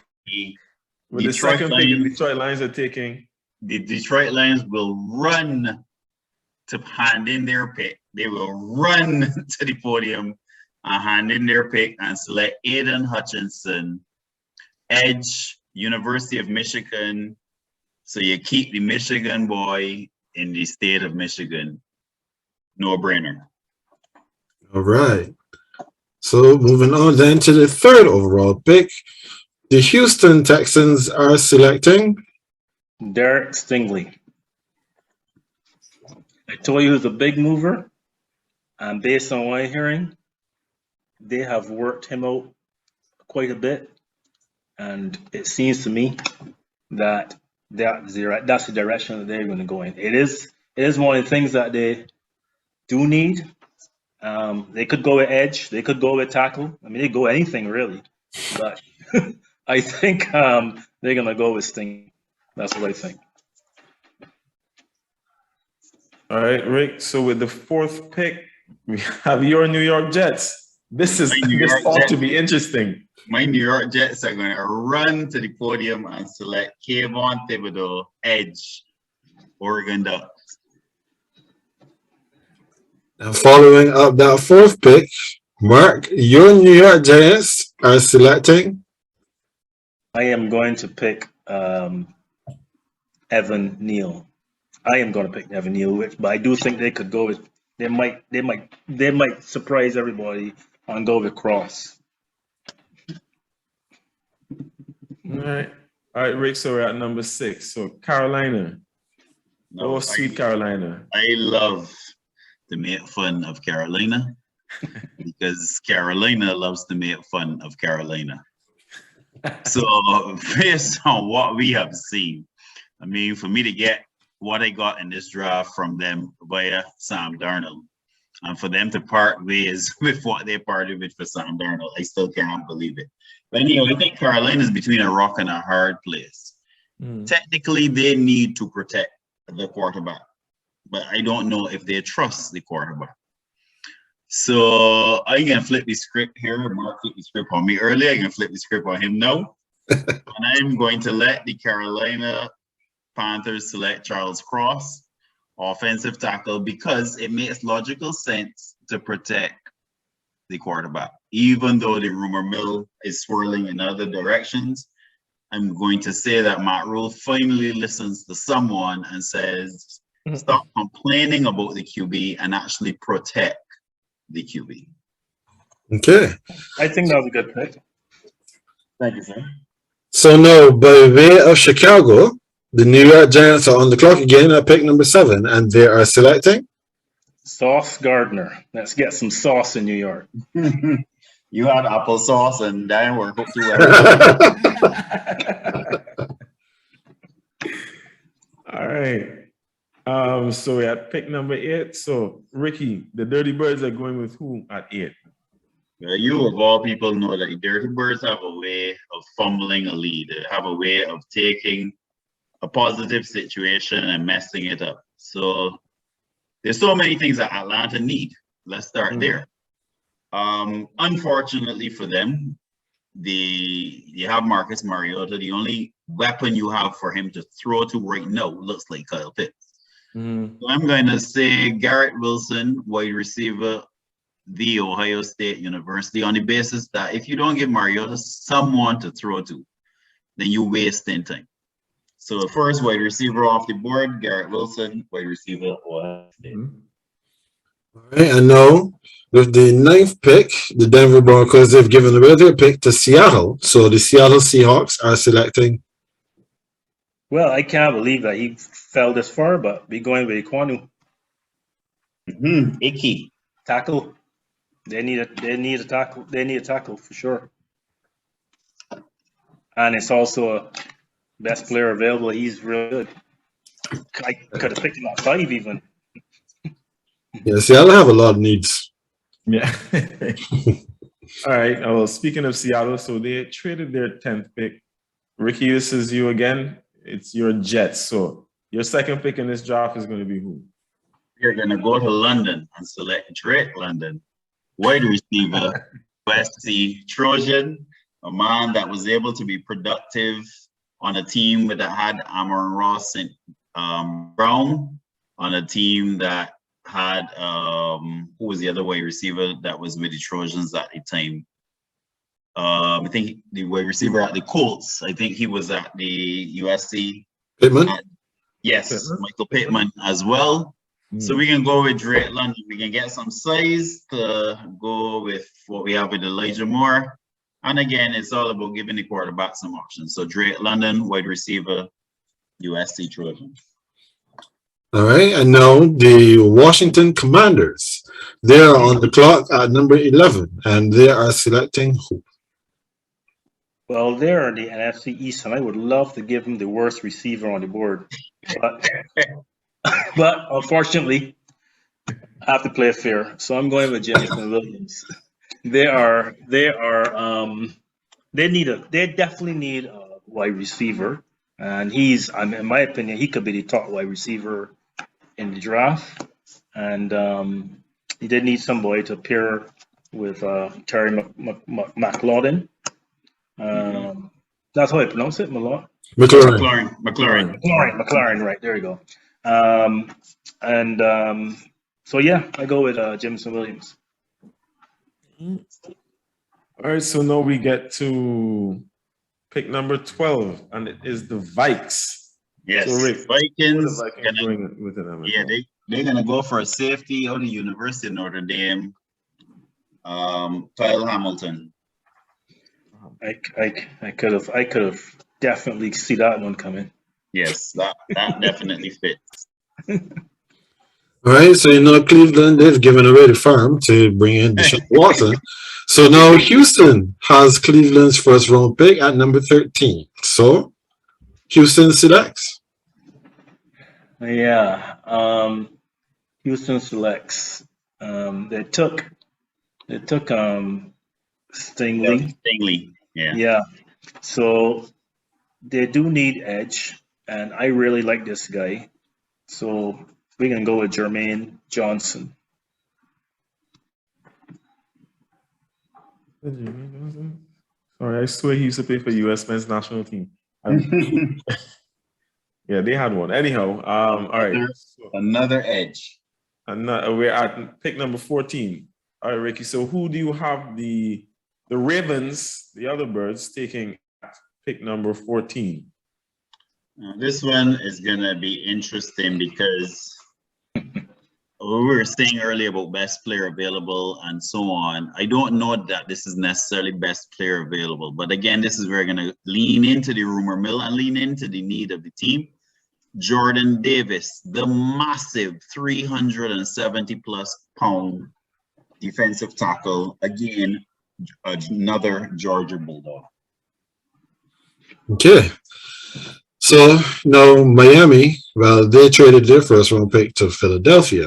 with the second pick, the Detroit Lions are taking. The Detroit Lions will run to hand in their pick. They will run to the podium and hand in their pick and select Aiden Hutchinson, edge, University of Michigan. So you keep the Michigan boy in the state of Michigan. No brainer. All right. So moving on then to the third overall pick, the Houston Texans are selecting Derek Stingley. I told you he was a big mover, and based on what I'm hearing, they have worked him out quite a bit, and it seems to me that that's the direction that they're going to go in. It is one of the things that they do need. They could go with edge, they could go with tackle. I mean, they go anything really, but I think they're going to go with Sting. That's what I think. All right, Rick. So with the fourth pick, we have your New York Jets. This is My New this York ought to Jets, be interesting. my New York Jets are going to run to the podium and select Kayvon Thibodeau, edge, Oregon Ducks. And following up that fourth pick, Mark, your New York Giants are selecting. I am going to pick Evan Neal. I am going to pick Evan Neal, but I do think they could go with. They might surprise everybody and go with Cross. All right, Rick. So we're at number 6. So Carolina. No, Oh, sweet Carolina. I love to make fun of Carolina because Carolina loves to make fun of Carolina. So based on what we have seen, I mean, for me to get what I got in this draft from them via Sam Darnold, and for them to part ways with what they parted with for Sam Darnold, I still can't believe it. But anyway, I think Carolina is between a rock and a hard place. Technically, they need to protect the quarterback, but I don't know if they trust the quarterback. So I can flip the script here. Mark flipped the script on me earlier. I can flip the script on him now. And I'm going to let the Carolina Panthers select Charles Cross, offensive tackle, because it makes logical sense to protect the quarterback. Even though the rumor mill is swirling in other directions, I'm going to say that Matt Rule finally listens to someone and says, stop complaining about the QB and actually protect the QB. Okay. I think that was a good pick. Thank you, sir. So now, by way of Chicago, the New York Giants are on the clock again at pick number 7, and they are selecting Sauce Gardner. Let's get some sauce in New York. You had applesauce and that didn't work out too well. All right. So we're at pick number 8. So Ricky, the Dirty Birds are going with who at 8? You of all people know that the Dirty Birds have a way of fumbling a lead. They have a way of taking a positive situation and messing it up. So there's so many things that Atlanta need. Let's start there. Unfortunately for them, you have Marcus Mariota. The only weapon you have for him to throw to right now looks like Kyle Pitts. So I'm going to say Garrett Wilson, wide receiver, the Ohio State University, on the basis that if you don't give Mariota someone to throw to, then you're wasting time. So the first wide receiver off the board, Garrett Wilson, wide receiver, Ohio State. All right, and now with the 9th pick, the Denver Broncos have given away their pick to Seattle. So the Seattle Seahawks are selecting. Well, I can't believe that he fell this far, but be going with Iquanu. Icky. Tackle. They need a tackle. They need a tackle for sure. And it's also a best player available. He's real good. I could have picked him at 5 even. Yeah, Seattle have a lot of needs. Yeah. All right. Well, speaking of Seattle, so they traded their 10th pick. Ricky, this is you again. It's your Jets. So your second pick in this draft is going to be who? You're going to go to London and select Drake London, wide receiver, USC Trojan, a man that was able to be productive on a team that had Amon Ross and Brown, on a team that had who was the other wide receiver that was with the Trojans at the time? I think the wide receiver at the Colts. I think he was at the USC. Pittman? Yes, Pittman. Michael Pittman as well. So we can go with Drake London. We can get some size to go with what we have with Elijah Moore. And again, it's all about giving the quarterback some options. So Drake London, wide receiver, USC Trojans. All right, and now the Washington Commanders. They are on the clock at number 11, and they are selecting who? Well, they're in the NFC East, and I would love to give him the worst receiver on the board. But unfortunately, I have to play fair. So I'm going with Jameson Williams. They definitely need a wide receiver. And in my opinion, he could be the top wide receiver in the draft. And he did need somebody to pair with Terry McLaurin. That's how I pronounce it, McLaurin. McLaurin, right, there you go. So yeah, I go with Jameson Williams. All right, so now we get to pick number 12, and it is the Vikes. Yes, so Rick, Vikings. Going with them? Yeah, they're gonna go for a safety out of the University of Notre Dame. Kyle Hamilton. I could have definitely see that one coming. Yes, that definitely fits. All right, so Cleveland, they've given away the farm to bring in Deshaun Watson. So now Houston has Cleveland's first round pick at number 13. So Houston selects. Yeah, Houston selects. They took Stingley. Yeah. So they do need edge, and I really like this guy. So we're gonna go with Jermaine Johnson. Sorry, I swear he used to play for U.S. men's national team. Yeah, they had one. Anyhow, all right. Another edge. We're at pick number 14. All right, Ricky. So who do you have the Ravens, the other birds, taking at pick number 14? This one is gonna be interesting because we were saying earlier about best player available and so on. I don't know that this is necessarily best player available, but again, this is where we're gonna lean into the rumor mill and lean into the need of the team. Jordan Davis, the massive 370 plus pound defensive tackle, again, another Georgia Bulldog. Okay. So now Miami, well, they traded their first round pick to Philadelphia.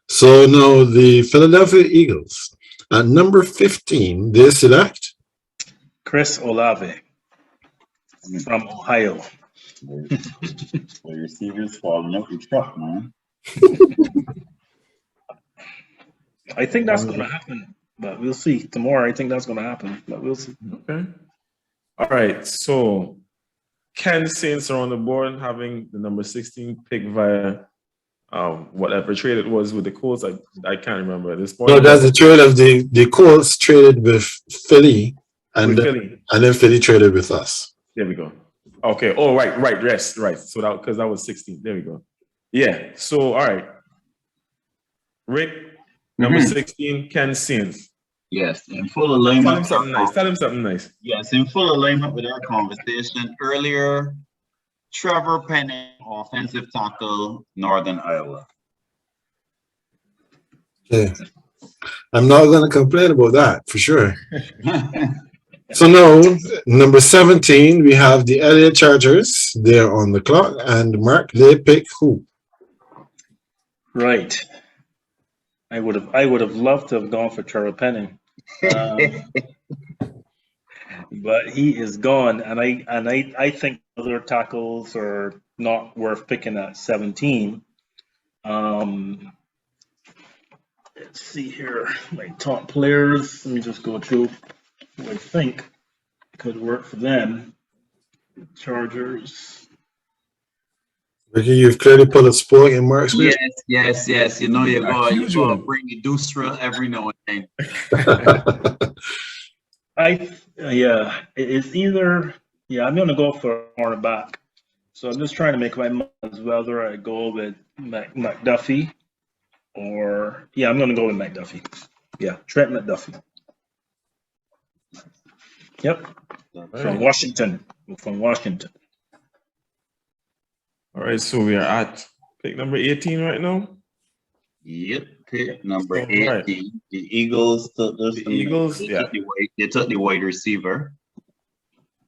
So now the Philadelphia Eagles at number 15, they select Chris Olave from Ohio. The receivers falling off the truck, man. I think that's going to happen, but we'll see. Tomorrow, I think that's going to happen, but we'll see. Okay. All right. So Ken Saints are on the board, having the number 16 pick via whatever trade it was with the Colts. I can't remember at this point. No, that's the trade of the Colts traded with Philly, and then Philly traded with us. There we go. Okay. Oh, right. Yes, right. So that because that was 16. There we go. Yeah. So all right. Rick, number 16, Ken Saints. Yes, in full alignment. Tell him something nice. Yes, in full alignment with our conversation earlier. Trevor Penning, offensive tackle, Northern Iowa. Okay. I'm not going to complain about that for sure. So now, number 17, we have the LA Chargers. They're on the clock, and Mark, they pick who? Right. I would have loved to have gone for Trevor Penning, but he is gone, and I think other tackles are not worth picking at 17. Let's see here, my top players. Let me just go through who I think could work for them. Chargers. Ricky, you've clearly put a spoil in Mark's Yes. You know you go bring the Dustra every now and then. It's either I'm gonna go for cornerback. So I'm just trying to make my mind as whether I go with McDuffie or I'm gonna go with McDuffie. Yeah, Trent McDuffie. Yep. From Washington. All right, so we are at pick number 18 right now. Yep, pick number 18. Right. The Eagles took this. The Eagles, they took the wide receiver.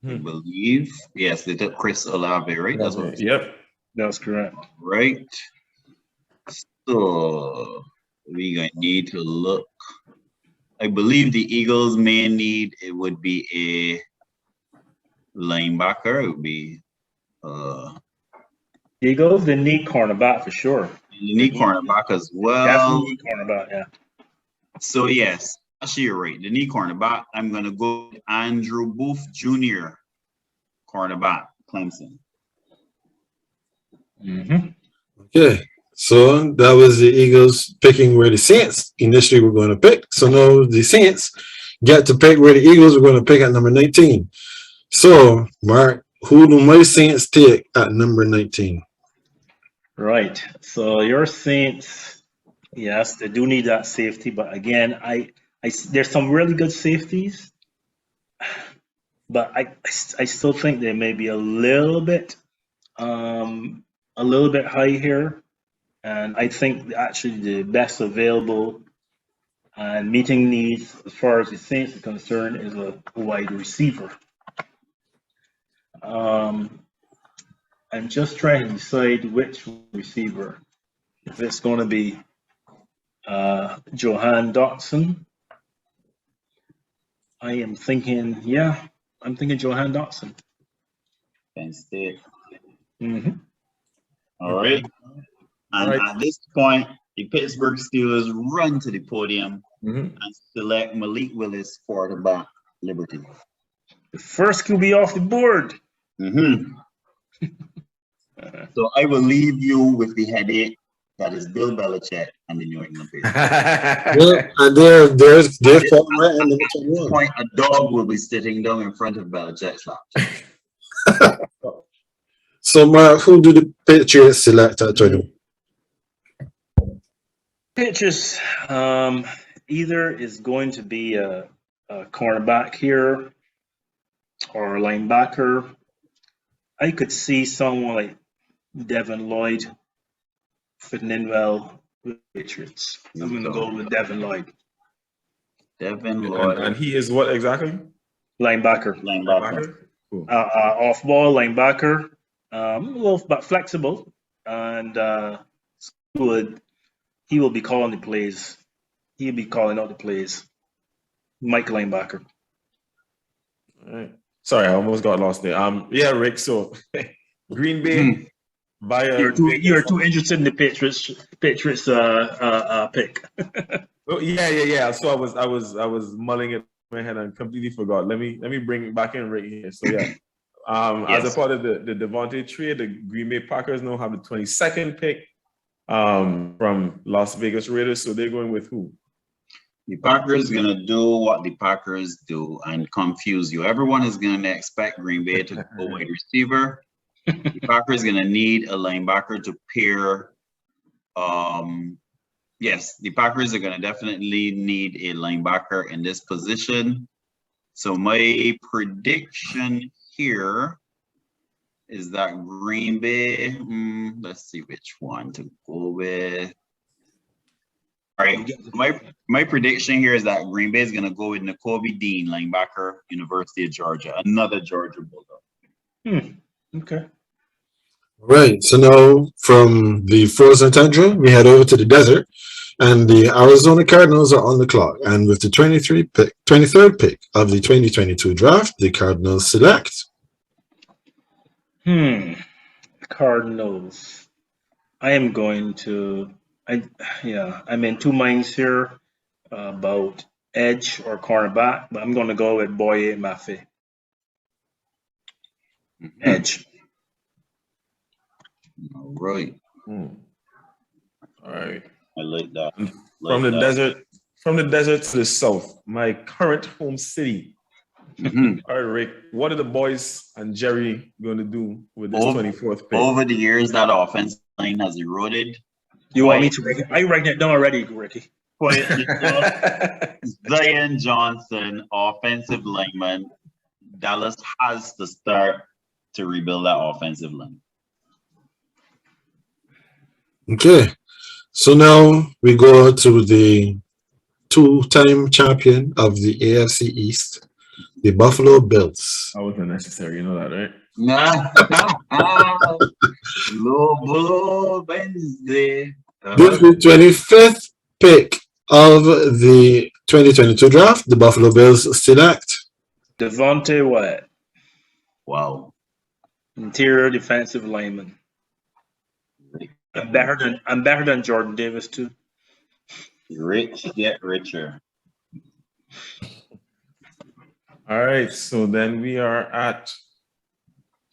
I believe. Yes, they took Chris Olave, right? That's what. Yep, that's correct. Right. So we're gonna need to look. I believe the Eagles' main need would be a linebacker. It would be Eagles, they need cornerback for sure. You need cornerback as well. Definitely need cornerback, yeah. So yes, Actually, you're right. The knee cornerback, I'm going to go with Andrew Booth Jr., cornerback, Clemson. Okay. So that was the Eagles picking where the Saints initially were going to pick. So now the Saints get to pick where the Eagles were going to pick at number 19. So, Mark, who do my Saints take at number 19? Right. So your Saints, yes, they do need that safety, but again, I there's some really good safeties, but I still think they may be a little bit high here, and I think actually the best available and meeting needs as far as the Saints are concerned is a wide receiver. I'm just trying to decide which receiver. If it's going to be Johan Dotson, I am thinking, yeah, I'm thinking Johan Dotson. Penn State. Mm-hmm. All right. And at this point, the Pittsburgh Steelers run to the podium and select Malik Willis, quarterback, Liberty. The first QB off the board. So I will leave you with the headache that is Bill Belichick and the New England Patriots. Well, and there's right in the At this point, a dog will be sitting down in front of Belichick's laptop. So, Mark, who do the Patriots select at 21? Patriots, either is going to be a cornerback here or a linebacker. I could see someone like Devin Lloyd fitting in well with the Patriots. I'm going to go with Devin Lloyd. Devin Lloyd. And he is what exactly? Linebacker. Cool. Off ball linebacker. A little but flexible, and he will be calling the plays. He'll be calling out the plays. Mike linebacker. All right. Sorry, I almost got lost there. Yeah, Rick. So Green Bay You're too interested in the Patriots pick. Oh, yeah. So I was mulling it in my head and completely forgot. Let me bring it back in right here. So yeah. As a part of the Devontae trade, the Green Bay Packers now have the 22nd pick from Las Vegas Raiders. So they're going with who? The Packers going to do what the Packers do and confuse you. Everyone is going to expect Green Bay to go wide receiver. The Packers going to need a linebacker to pair. Yes, the Packers are going to definitely need a linebacker in this position. So my prediction here is that Green Bay, let's see which one to go with. All right, my prediction here is that Green Bay is going to go with Nakobe Dean, linebacker, University of Georgia, another Georgia Bulldog. Okay. Right. So now from the frozen tundra, we head over to the desert, and the Arizona Cardinals are on the clock. And with the 23rd pick of the 2022 draft, the Cardinals select. Cardinals. I am going to. I'm in two minds here about edge or cornerback, but I'm going to go with Boye Mafe. Edge. All right. All right. I like that. From the desert to the south, my current home city. All right, Rick. What are the boys and Jerry going to do with this 24th pick? Over the years, that offensive line has eroded. You want me to write it? I write it down already, Ricky. Zion Johnson, offensive lineman. Dallas has to start to rebuild that offensive line. Okay. So now we go to the two-time champion of the AFC East, the Buffalo Bills. That wasn't necessary, you know that, right? Lobo Wednesday. This is the 25th pick of the 2022 draft. The Buffalo Bills select Devontae Wyatt. Wow. Interior defensive lineman. I'm better than Jordan Davis too. Rich get richer. All right, so then we are at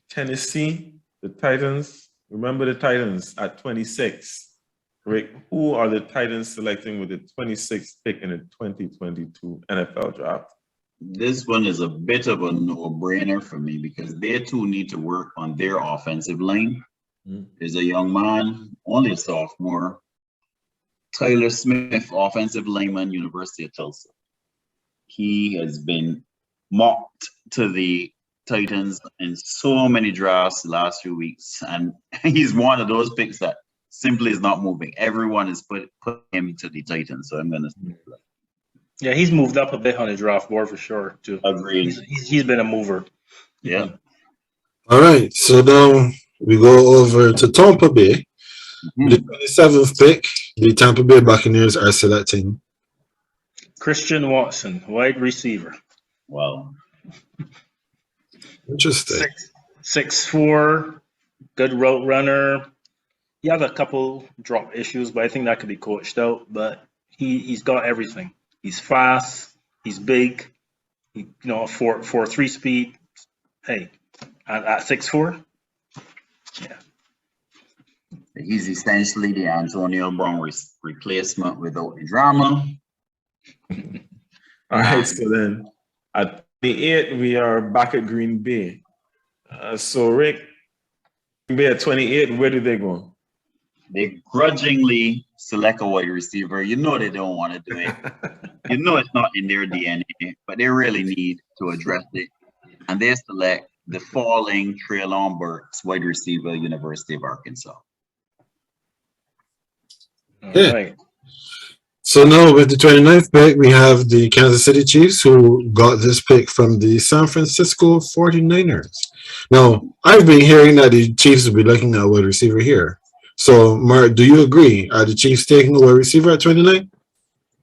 Tennessee, the Titans. Remember the Titans at 26. Rick, who are the Titans selecting with the 26th pick in the 2022 NFL draft? This one is a bit of a no-brainer for me because they too need to work on their offensive line. There's a young man, only a sophomore, Tyler Smith, offensive lineman, University of Tulsa. He has been mocked to the Titans in so many drafts the last few weeks, and he's one of those picks that simply is not moving. Everyone is put him to the Titans, so I'm going to. Yeah, he's moved up a bit on the draft board for sure, too. Agreed. He's been a mover. Yeah. All right, so now we go over to Tampa Bay. The 27th pick, the Tampa Bay Buccaneers are selecting Christian Watson, wide receiver. Wow. Interesting. 6'4", good route runner. He has a couple drop issues, but I think that could be coached out. But he's got everything. He's fast. He's big. He, 4.3 speed. Hey, at 6'4", yeah. He's essentially the Antonio Brown replacement without the drama. All right, so then at 28, we are back at Green Bay. So Rick, Green Bay at 28, where do they go? They grudgingly select a wide receiver. You know they don't want to do it. You know it's not in their DNA, but they really need to address it. And they select the falling Treylon Burks, wide receiver, University of Arkansas. Yeah. Right. So now with the 29th pick, we have the Kansas City Chiefs, who got this pick from the San Francisco 49ers. Now, I've been hearing that the Chiefs will be looking at a wide receiver here. So, Mark, do you agree? Are the Chiefs taking a wide receiver at 29?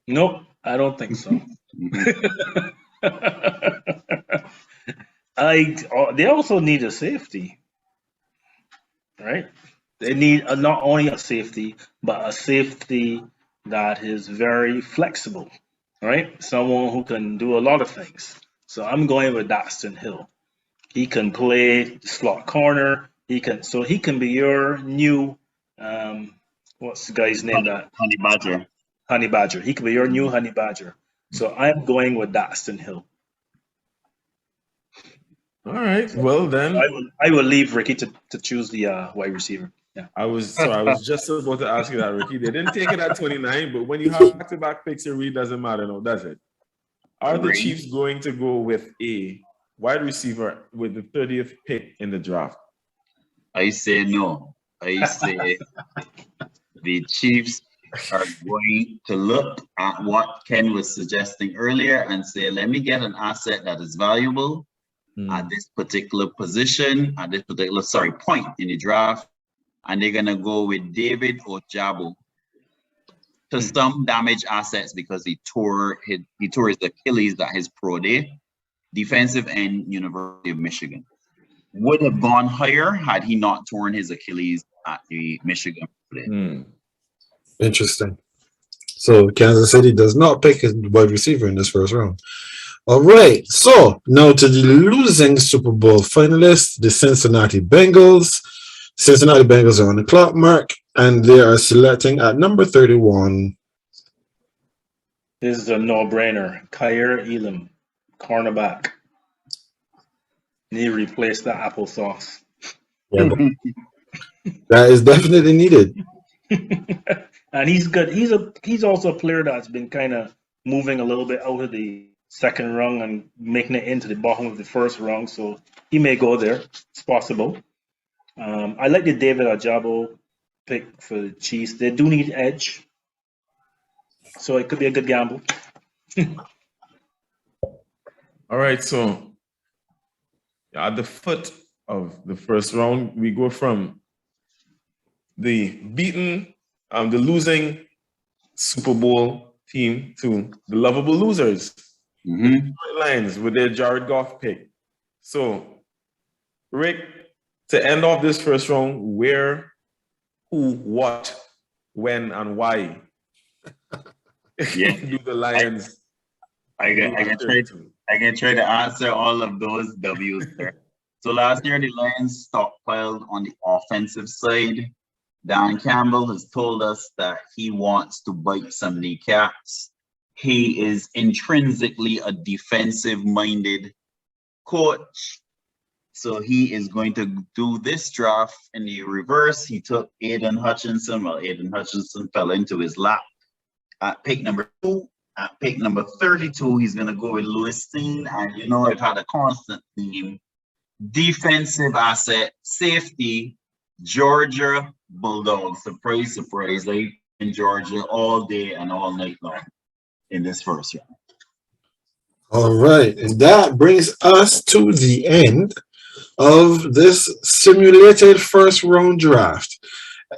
Nope, I don't think so. They also need a safety, right? They need not only a safety, but a safety that is very flexible, right? Someone who can do a lot of things. So I'm going with Daxton Hill. He can play slot corner. He can be your new what's the guy's name? Honey Badger. Honey Badger. He could be your new Honey Badger. So I'm going with Daxton Hill. All right. Well then, I will leave Ricky to choose the wide receiver. Yeah. I was just about to ask you that, Ricky. They didn't take it at 29, but when you have back-to-back picks, it really doesn't matter, no, does it? Are the Chiefs going to go with a wide receiver with the 30th pick in the draft? I say no. I say the Chiefs are going to look at what Ken was suggesting earlier and say, let me get an asset that is valuable at this particular position, at this particular, point in the draft. And they're going to go with David Ojabo to some damaged assets because he tore his Achilles at his pro day. Defensive end, University of Michigan. Would have gone higher had he not torn his Achilles at the Michigan play. Interesting. So Kansas City does not pick a wide receiver in this first round. All right. So now to the losing Super Bowl finalists, the Cincinnati Bengals. Cincinnati Bengals are on the clock, Mark, and they are selecting at number 31. This is a no-brainer. Kyer Elam, cornerback. Need to replace the applesauce. Yeah, that is definitely needed. And he's good. He's also a player that's been kind of moving a little bit out of the second rung and making it into the bottom of the first rung. So he may go there. It's possible. I like the David Ojabo pick for the Chiefs. They do need edge, so it could be a good gamble. All right, so at the foot of the first round, we go from the losing Super Bowl team to the lovable losers. Lions with their Jared Goff pick. So, Rick, to end off this first round, where, who, what, when, and why do the Lions I can try to answer all of those W's, sir. So last year, the Lions stockpiled on the offensive side. Dan Campbell has told us that he wants to bite some kneecaps. He is intrinsically a defensive-minded coach. So he is going to do this draft in the reverse. He took Aiden Hutchinson. Well, Aiden Hutchinson fell into his lap at pick number 2. At pick number 32, he's going to go with Louis Steen. And you know, I've had a constant theme. Defensive asset, safety, Georgia Bulldogs. Surprise, surprise. They've in Georgia all day and all night long in this first round. All right. And that brings us to the end of this simulated first round draft.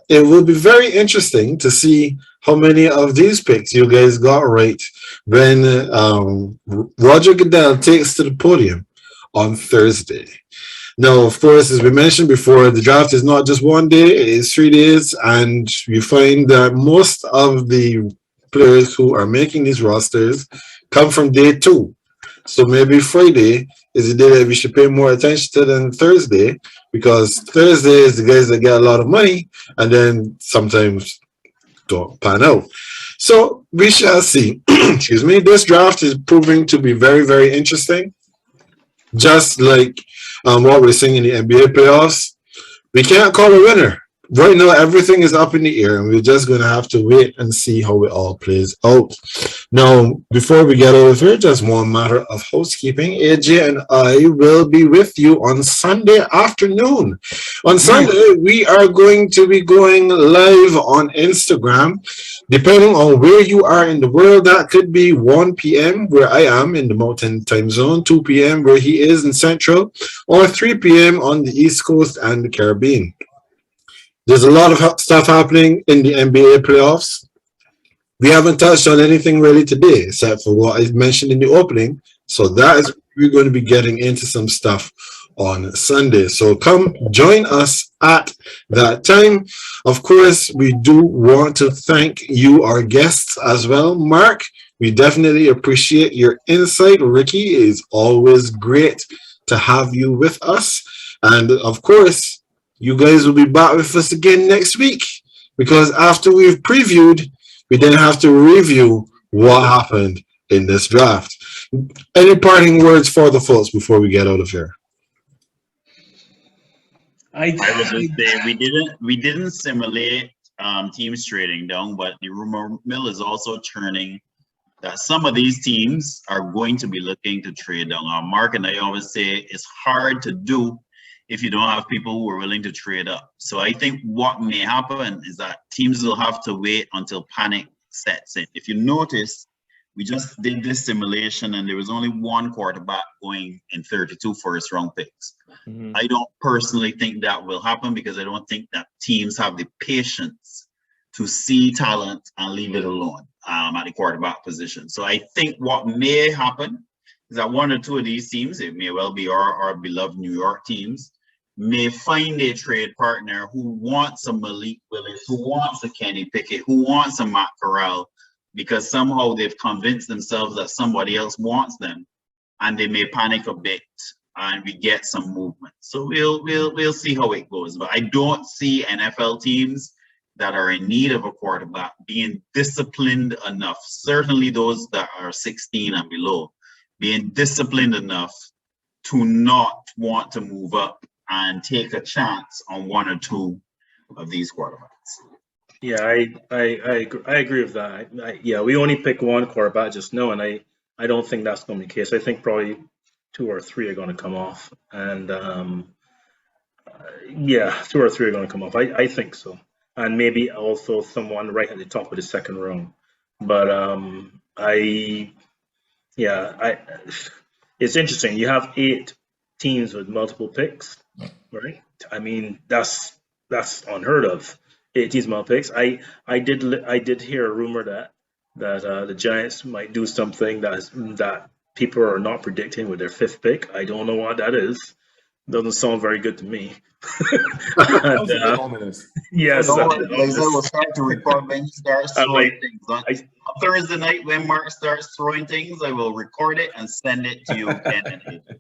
It will be very interesting to see how many of these picks you guys got right when Roger Goodell takes to the podium on Thursday. Now, of course, as we mentioned before, the draft is not just one day, it is 3 days, and you find that most of the players who are making these rosters come from day 2. So maybe Friday is the day that we should pay more attention to than Thursday, because Thursday is the guys that get a lot of money and then sometimes don't pan out. So we shall see. Excuse me. This draft is proving to be very, very interesting. Just like what we're seeing in the NBA playoffs, we can't call a winner. Right now, everything is up in the air, and we're just going to have to wait and see how it all plays out. Now, before we get over here, just one matter of housekeeping. AJ and I will be with you on Sunday afternoon. On Sunday, we are going to be going live on Instagram. Depending on where you are in the world, that could be 1 p.m. where I am in the Mountain Time Zone, 2 p.m. where he is in Central, or 3 p.m. on the East Coast and the Caribbean. There's a lot of stuff happening in the NBA playoffs. We haven't touched on anything really today, except for what I mentioned in the opening. So that is, we're going to be getting into some stuff on Sunday. So come join us at that time. Of course, we do want to thank you, our guests, as well. Mark, we definitely appreciate your insight. Ricky, it is always great to have you with us. And of course, you guys will be back with us again next week, because after we've previewed, we then have to review what happened in this draft. Any parting words for the folks before we get out of here? I would just say we didn't simulate teams trading down, but the rumor mill is also churning that some of these teams are going to be looking to trade down. Mark and I always say it's hard to do if you don't have people who are willing to trade up. So I think what may happen is that teams will have to wait until panic sets in. If you notice, we just did this simulation and there was only one quarterback going in 32 first round picks. Mm-hmm. I don't personally think that will happen, because I don't think that teams have the patience to see talent and leave it alone at the quarterback position. So I think what may happen is that one or two of these teams, it may well be our beloved New York teams, may find a trade partner who wants a Malik Willis, who wants a Kenny Pickett, who wants a Matt Corral, because somehow they've convinced themselves that somebody else wants them, and they may panic a bit and we get some movement. So we'll see how it goes. But I don't see NFL teams that are in need of a quarterback being disciplined enough, certainly those that are 16 and below, being disciplined enough to not want to move up and take a chance on one or two of these quarterbacks. Yeah, I agree with that. Yeah, we only pick one quarterback just now, and I don't think that's going to be the case. I think probably 2 or 3 are going to come off, and yeah, 2 or 3 are going to come off. I think so, and maybe also someone right at the top of the second round. But it's interesting. You have 8 teams with multiple picks, right? I mean, that's unheard of. 8 teams multiple picks. I did hear a rumor that the Giants might do something that people are not predicting with their 5th pick. I don't know what that is, Doesn't sound very good to me. Sounds a bit ominous. Yes, No, I guys, I will start to record when he starts I'm throwing like- things. On Thursday night when Mark starts throwing things, I will record it and send it to you, Ken and Ed.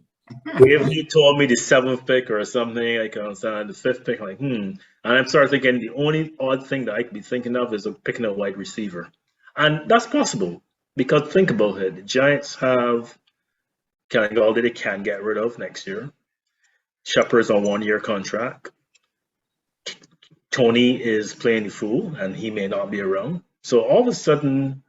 if you told me the 7th pick or something, I can understand the 5th pick. Like, And I'm starting thinking the only odd thing that I could be thinking of is picking a wide receiver. And that's possible because think about it. The Giants have Kenny Galladay they can get rid of next year. Shepard's on 1-year contract. Tony is playing the fool and he may not be around. So all of a sudden,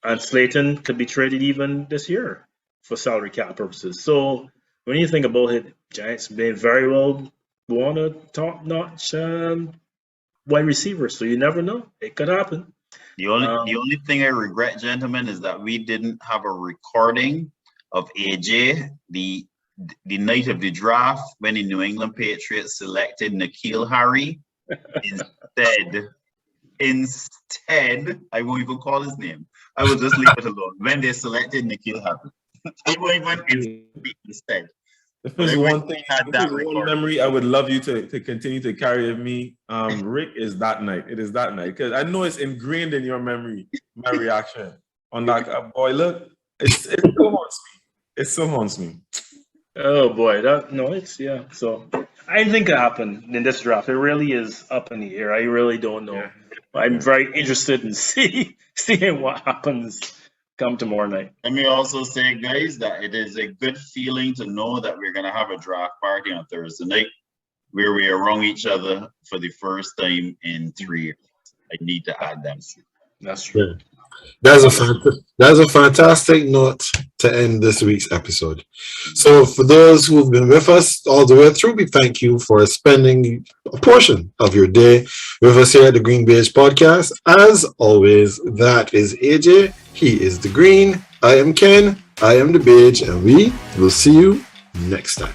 and Slayton could be traded even this year for salary cap purposes. So when you think about it, Giants may very well want a top-notch wide receiver. So you never know; it could happen. The only thing I regret, gentlemen, is that we didn't have a recording of AJ the night of the draft when the New England Patriots selected N'Keal Harry. Instead, I won't even call his name. I will just leave it alone. When they selected N'Keal Harry, I won't even instead. If there's one thing, one memory I would love you to continue to carry with me, Rick, is that night. It is that night because I know it's ingrained in your memory. My reaction on that boy, look, it still haunts me. It still haunts me. Oh boy, So I think it happened in this draft. It really is up in the air. I really don't know. Yeah. I'm very interested in seeing what happens come tomorrow night. Let me also say, guys, that it is a good feeling to know that we're going to have a draft party on Thursday night where we are around each other for the first time in 3 years. I need to add that. That's true. That's a fantastic note to end this week's episode. So for those who've been with us all the way through, we thank you for spending a portion of your day with us here at the GreenBaje Podcast. As always, that is AJ. He is the Green. I am Ken. I am the Beige, and we will see you next time.